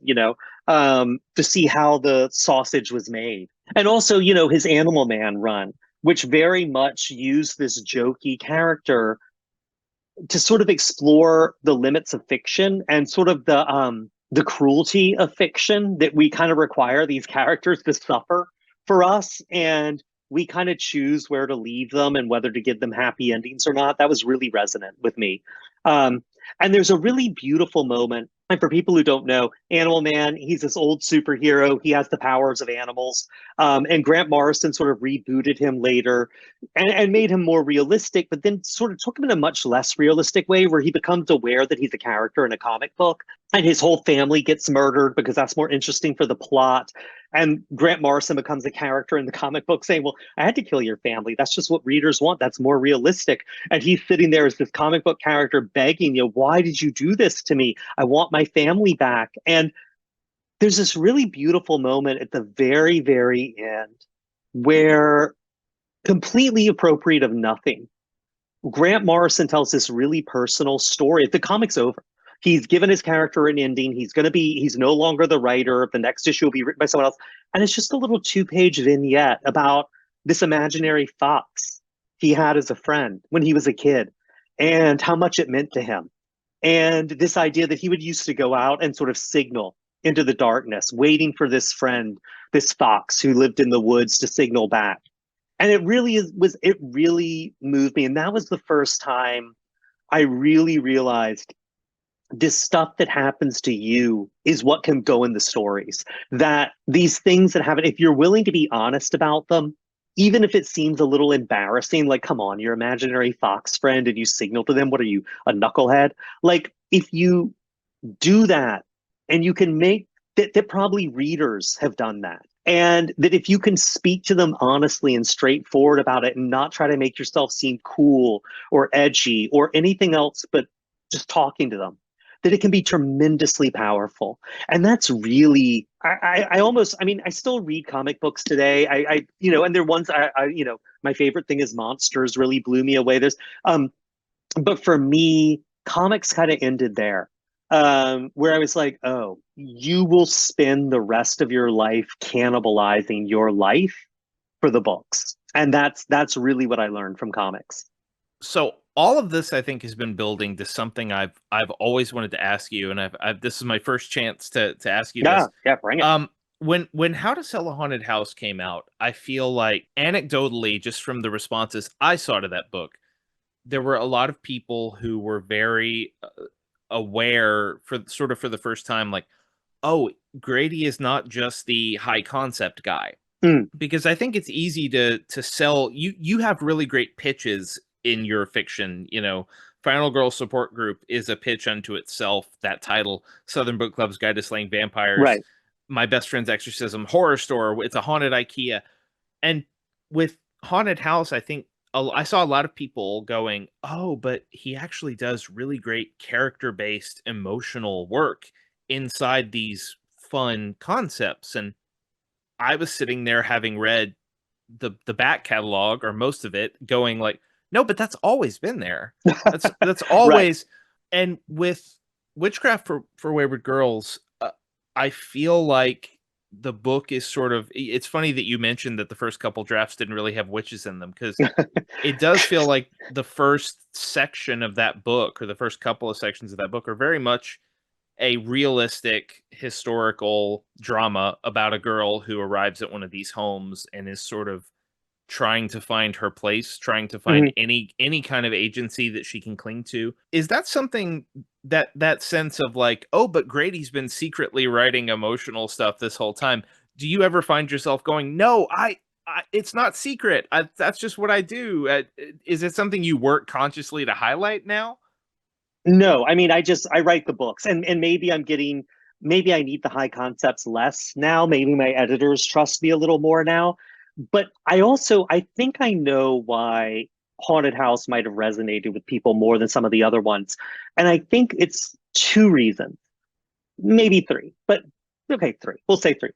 to see how the sausage was made. And also, his Animal Man run, which very much used this jokey character to sort of explore the limits of fiction and sort of the cruelty of fiction that we kind of require these characters to suffer for us. And we kind of choose where to leave them and whether to give them happy endings or not. That was really resonant with me. And there's a really beautiful moment. And for people who don't know, Animal Man, he's this old superhero. He has the powers of animals. And Grant Morrison sort of rebooted him later and made him more realistic, but then sort of took him in a much less realistic way where he becomes aware that he's a character in a comic book and his whole family gets murdered because that's more interesting for the plot. And Grant Morrison becomes a character in the comic book saying, well, I had to kill your family. That's just what readers want. That's more realistic. And he's sitting there as this comic book character begging, why did you do this to me? I want my family back. And there's this really beautiful moment at the very, very end where, completely appropriate of nothing, Grant Morrison tells this really personal story. The comic's over. He's given his character an ending. He's no longer the writer. The next issue will be written by someone else. And it's just a little 2-page vignette about this imaginary fox he had as a friend when he was a kid and how much it meant to him. And this idea that he would used to go out and sort of signal into the darkness, waiting for this friend, this fox who lived in the woods, to signal back. And it really moved me. And that was the first time I really realized this stuff that happens to you is what can go in the stories. That these things that happen, if you're willing to be honest about them, even if it seems a little embarrassing, like, come on, your imaginary fox friend and you signal to them, what are you, a knucklehead? Like, if you do that and you can make that probably readers have done that. And that if you can speak to them honestly and straightforward about it and not try to make yourself seem cool or edgy or anything else, but just talking to them, that it can be tremendously powerful. And that's really, I almost, I mean, I still read comic books today. And they're ones my favorite thing is Monsters really blew me away. But for me, comics kind of ended there, where I was like, oh, you will spend the rest of your life cannibalizing your life for the books. And that's really what I learned from comics. So all of this, I think, has been building to something I've always wanted to ask you, and I've this is my first chance to ask you Yeah, this. yeah, bring it. When How to Sell a Haunted House came out, I feel like anecdotally, just from the responses I saw to that book, there were a lot of people who were very aware for the first time, like, oh, Grady is not just the high concept guy. Mm, Because I think it's easy to sell. You have really great pitches in your fiction. Final Girl Support Group is a pitch unto itself. That title, Southern Book Club's Guide to Slaying Vampires, right. My Best Friend's Exorcism, Horror Store. It's a haunted IKEA, and with Haunted House, I think I saw a lot of people going, "Oh, but he actually does really great character-based emotional work inside these fun concepts." And I was sitting there having read the back catalog or most of it, going like, no, but that's always been there. That's Right. always. And with Witchcraft for Wayward Girls, I feel like the book is sort of. It's funny that you mentioned that the first couple drafts didn't really have witches in them, because it does feel like the first section of that book, or the first couple of sections of that book, are very much a realistic historical drama about a girl who arrives at one of these homes and is sort of trying to find her place, trying to find Mhm. any kind of agency that she can cling to. Is that something, that sense of like, oh, but Grady's been secretly writing emotional stuff this whole time? Do you ever find yourself going, no, it's not secret. That's just what I do. Is it something you work consciously to highlight now? No, I mean, I write the books, and maybe I need the high concepts less now. Maybe my editors trust me a little more now. But I think I know why Haunted House might have resonated with people more than some of the other ones. And I think it's two reasons, maybe three, but okay, three. We'll say three.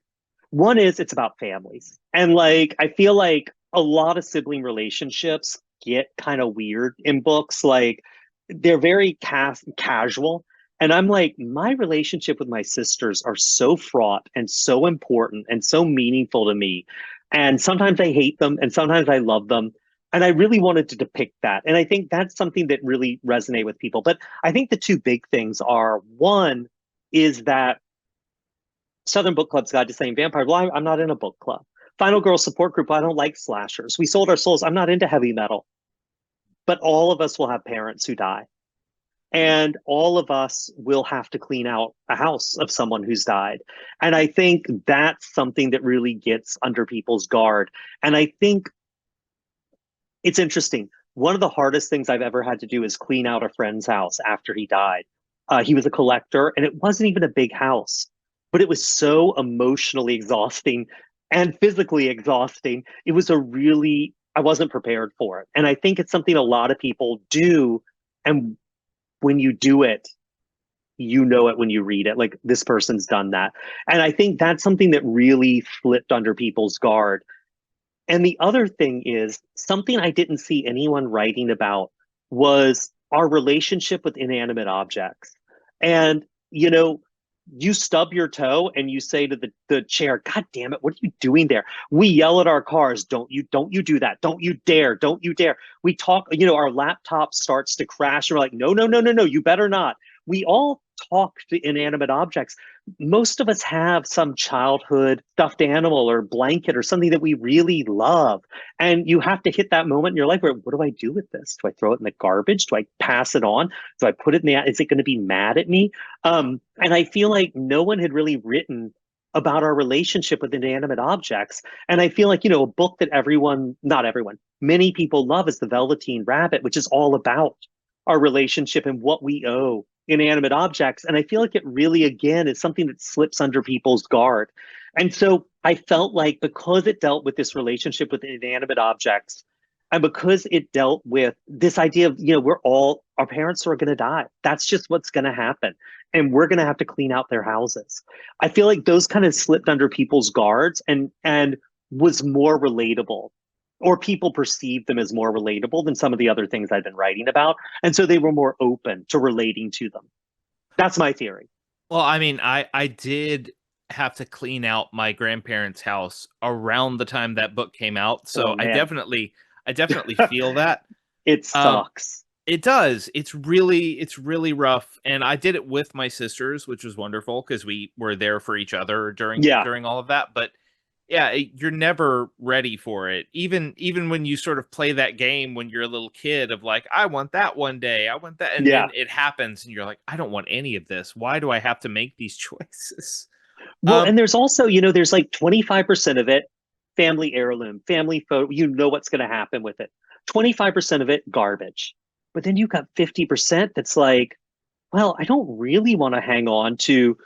One is it's about families. And like I feel like a lot of sibling relationships get kind of weird in books. Like they're very casual. And I'm like, my relationship with my sisters are so fraught and so important and so meaningful to me. And sometimes I hate them and sometimes I love them. And I really wanted to depict that. And I think that's something that really resonate with people. But I think the two big things are, one is that Southern Book Club's Guide to Slaying Vampires. Well, I'm not in a book club. Final Girl Support Group. I don't like slashers. We sold our souls. I'm not into heavy metal. But all of us will have parents who die. And all of us will have to clean out a house of someone who's died. And I think that's something that really gets under people's guard. And I think it's interesting. One of the hardest things I've ever had to do is clean out a friend's house after he died. He was a collector, and it wasn't even a big house, but it was so emotionally exhausting and physically exhausting. It was I wasn't prepared for it. And I think it's something a lot of people do. And when you do it, you know it when you read it. Like this person's done that. And I think that's something that really flipped under people's guard. And the other thing is something I didn't see anyone writing about was our relationship with inanimate objects. And, you stub your toe and you say to the chair, God damn it, what are you doing there? We yell at our cars, don't you do that. Don't you dare. Don't you dare. We talk, our laptop starts to crash. And we're like, no, no, no, no, no, you better not. we all talk to inanimate objects. Most of us have some childhood stuffed animal or blanket or something that we really love. And you have to hit that moment in your life where, what do I do with this? Do I throw it in the garbage? Do I pass it on? Do I put it in the, is it going to be mad at me? And I feel like no one had really written about our relationship with inanimate objects. And I feel like, a book that everyone, not everyone, many people love is The Velveteen Rabbit, which is all about our relationship and what we owe inanimate objects. And I feel like it really, again, is something that slips under people's guard. And so I felt like because it dealt with this relationship with inanimate objects, and because it dealt with this idea of, our parents are going to die. That's just what's going to happen. And we're going to have to clean out their houses. I feel like those kind of slipped under people's guards and was more relatable, or people perceived them as more relatable than some of the other things I've been writing about. And so they were more open to relating to them. That's my theory. Well, I mean, I did have to clean out my grandparents' house around the time that book came out, so Oh man. I definitely feel that. It Um, sucks. it does. It's really rough, and I did it with my sisters, which was wonderful because we were there for each other Yeah. during all of that. But yeah, you're never ready for it. Even when you sort of play that game when you're a little kid of like, I want that one day, I want that, and Yeah. then it happens, and you're like, I don't want any of this. Why do I have to make these choices? Well, Um, and there's also, there's like 25% of it family heirloom, family photo. You know what's going to happen with it. 25% of it garbage. But then you've got 50% that's like, well, I don't really want to hang on to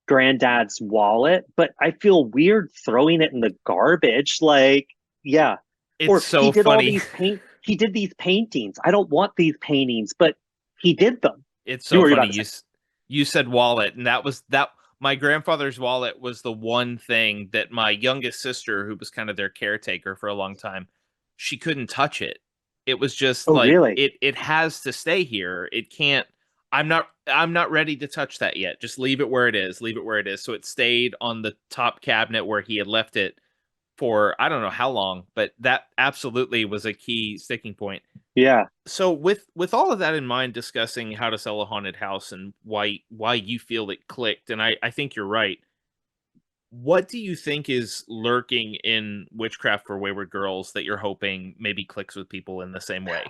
granddad's wallet, but I feel weird throwing it in the garbage. Like, yeah. it's Or he so did all funny. these he did these paintings. I don't want these paintings, but he did them. It's You so were funny. about to say. You said wallet, and that was that. My grandfather's wallet was the one thing that my youngest sister, who was kind of their caretaker for a long time, she couldn't touch it. It was just Oh, like really? it has to stay here. It can't. I'm not ready to touch that yet. Just leave it where it is. Leave it where it is. So it stayed on the top cabinet where he had left it for I don't know how long, but that absolutely was a key sticking point. Yeah. So with all of that in mind, discussing how to sell a haunted house and why you feel it clicked, and I think you're right. What do you think is lurking in Witchcraft for Wayward Girls that you're hoping maybe clicks with people in the same way?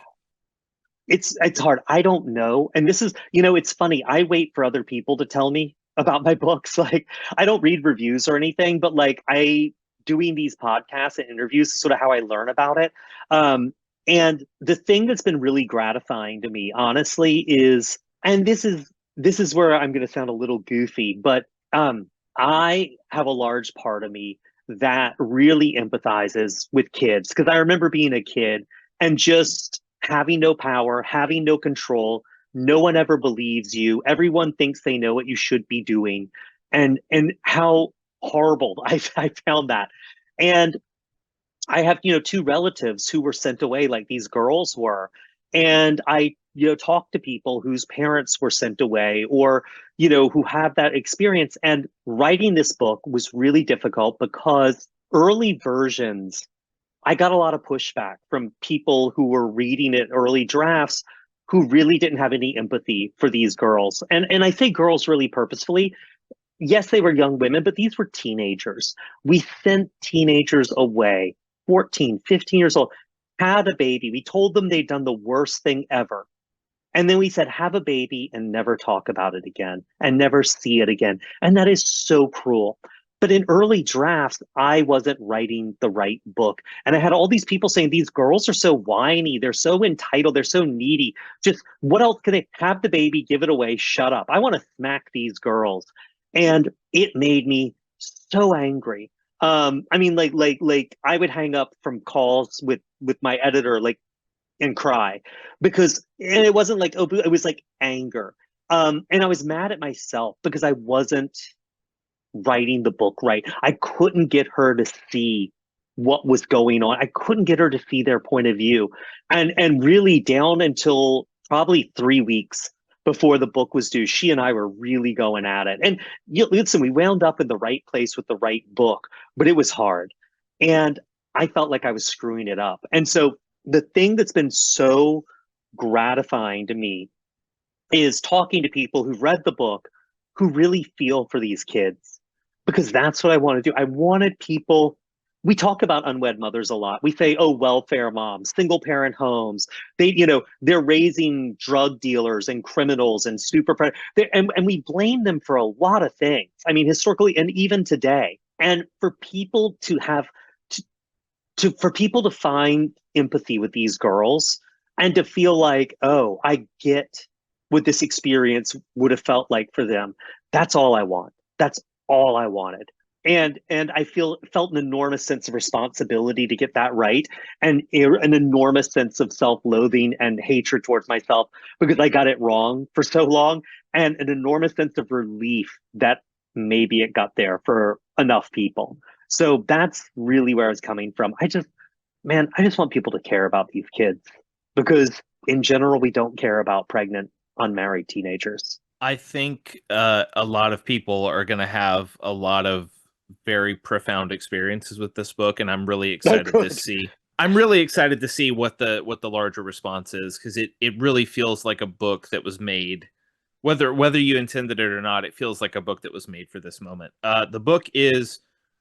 It's hard. I don't know. And this is, it's funny. I wait for other people to tell me about my books. Like I don't read reviews or anything, but like I doing these podcasts and interviews is sort of how I learn about it. And the thing that's been really gratifying to me, honestly, is, and this is where I'm going to sound a little goofy, but I have a large part of me that really empathizes with kids because I remember being a kid and just having no power, having no control. No one ever believes you. Everyone thinks they know what you should be doing, and how horrible I found that. And I have, two relatives who were sent away like these girls were. And I, talk to people whose parents were sent away or, who have that experience. And writing this book was really difficult because early versions, I got a lot of pushback from people who were reading it early drafts who really didn't have any empathy for these girls. And I say girls really purposefully. Yes, they were young women, but these were teenagers. We sent teenagers away, 14, 15 years old, had a baby. We told them they'd done the worst thing ever. And then we said, have a baby and never talk about it again and never see it again. And that is so cruel. But in early drafts, I wasn't writing the right book. And I had all these people saying, these girls are so whiny. They're so entitled. They're so needy. Just what else can they have the baby, give it away, shut up? I want to smack these girls. And it made me so angry. I mean, like I would hang up from calls with my editor, like, and cry because and it wasn't like, oh, it was like anger. And I was mad at myself because I wasn't writing the book right. I couldn't get her to see what was going on. I couldn't get her to see their point of view. And really down until probably 3 weeks before the book was due, she and I were really going at it. And listen, we wound up in the right place with the right book, but it was hard. And I felt like I was screwing it up. And so the thing that's been so gratifying to me is talking to people who've read the book who really feel for these kids, because that's what I want to do. I wanted people. We talk about unwed mothers a lot. We say, oh, welfare moms, single parent homes. They're raising drug dealers and criminals and super predators. And we blame them for a lot of things. I mean, historically and even today. And for people to have for people to find empathy with these girls and to feel like, oh, I get what this experience would have felt like for them. That's all I want. That's all I wanted. And I felt an enormous sense of responsibility to get that right, and an enormous sense of self-loathing and hatred towards myself because I got it wrong for so long, and an enormous sense of relief that maybe it got there for enough people. So that's really where I was coming from. I just want people to care about these kids because in general, we don't care about pregnant, unmarried teenagers. I think a lot of people are going to have a lot of very profound experiences with this book, and I'm really Oh, excited to good. see. I'm really excited to see what the larger response is, because it really feels like a book that was made, whether you intended it or not. It feels like a book that was made for this moment. The book is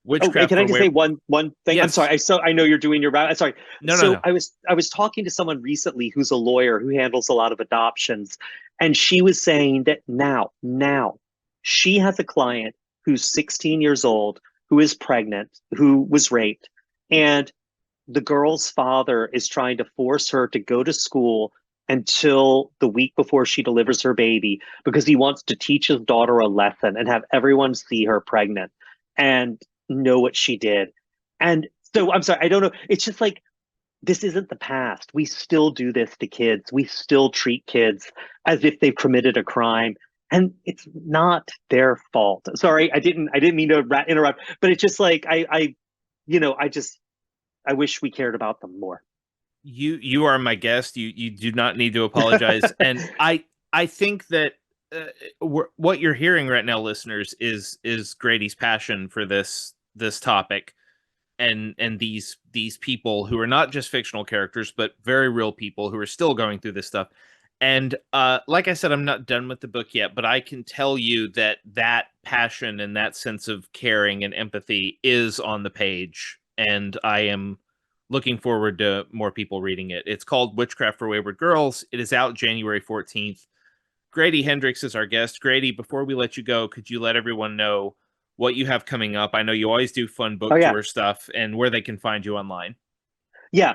Oh, and Witchcraft can I for just say Where. one thing? I'm Yes. sorry. I know you're doing your route. Sorry. No, no, So no. I was talking to someone recently who's a lawyer who handles a lot of adoptions, and she was saying that now she has a client who's 16 years old, who is pregnant, who was raped, and the girl's father is trying to force her to go to school until the week before she delivers her baby because he wants to teach his daughter a lesson and have everyone see her pregnant and know what she did. And so I'm sorry, I don't know. It's just like this isn't the past. We still do this to kids. We still treat kids as if they've committed a crime. And it's not their fault. Sorry, I didn't mean to interrupt, but it's just like I wish we cared about them more. You are my guest. You do not need to apologize. And I think that what you're hearing right now, listeners, is Grady's passion for this topic, and these people who are not just fictional characters but very real people who are still going through this stuff. And like I said, I'm not done with the book yet, but I can tell you that that passion and that sense of caring and empathy is on the page, and I am looking forward to more people reading it. It's called Witchcraft for Wayward Girls. It is out January 14th. Grady Hendrix is our guest. Grady, before we let you go, could you let everyone know what you have coming up? I know you always do fun Oh book yeah. tour stuff, and where they can find you online. Yeah.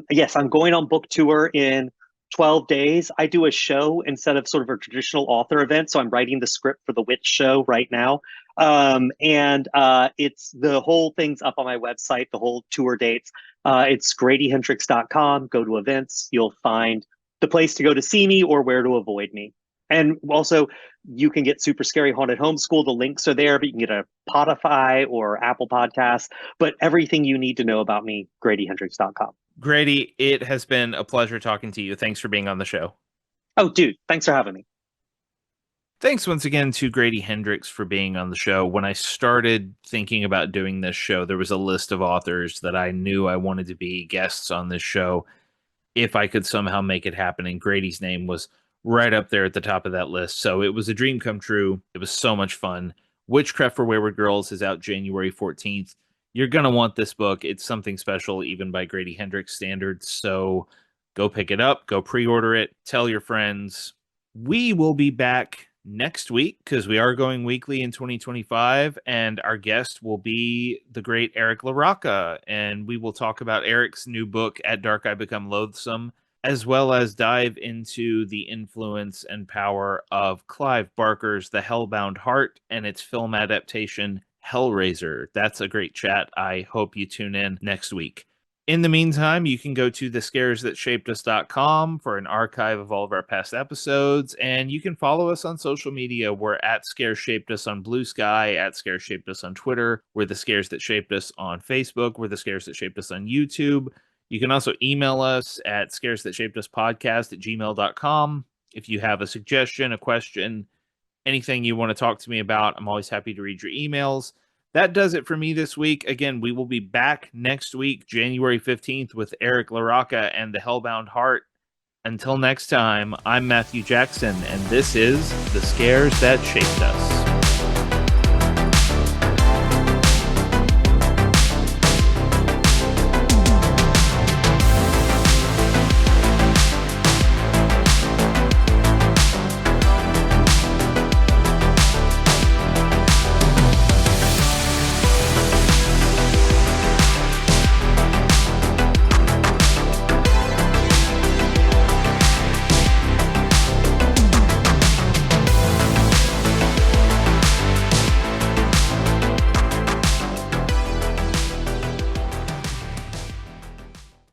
Yes, I'm going on book tour in 12 days. I do a show instead of sort of a traditional author event. So I'm writing the script for the Witch show right now. And it's the whole thing's up on my website, the whole tour dates. It's gradyhendrix.com. Go to events. You'll find the place to go to see me or where to avoid me. And also, you can get Super Scary Haunted Homeschool. The links are there, but you can get a Spotify or Apple Podcasts. But everything you need to know about me, gradyhendrix.com. Grady, it has been a pleasure talking to you. Thanks for being on the show. Oh, dude, thanks for having me. Thanks once again to Grady Hendrix for being on the show. When I started thinking about doing this show, there was a list of authors that I knew I wanted to be guests on this show if I could somehow make it happen. And Grady's name was right up there at the top of that list. So it was a dream come true. It was so much fun. Witchcraft for Wayward Girls is out January 14th. You're going to want this book. It's something special, even by Grady Hendrix standards. So go pick it up, go pre order it, tell your friends. We will be back next week because we are going weekly in 2025, and our guest will be the great Eric LaRocca, and we will talk about Eric's new book, At Dark I Become Loathsome, as well as dive into the influence and power of Clive Barker's The Hellbound Heart and its film adaptation Hellraiser. That's a great chat. I hope you tune in next week. In the meantime, you can go to thescaresthatshapedus.com for an archive of all of our past episodes, and you can follow us on social media. We're at Scares Shaped Us on Blue Sky, at Scares Shaped Us on Twitter. We're the Scares That Shaped Us on Facebook. We're the Scares That Shaped Us on YouTube. You can also email us at scareστhatshapedUspodcast@gmail.com. If you have a suggestion, a question, anything you want to talk to me about, I'm always happy to read your emails. That does it for me this week. Again, we will be back next week, January 15th, with Eric LaRocca and The Hellbound Heart. Until next time, I'm Matthew Jackson, and this is The Scares That Shaped Us.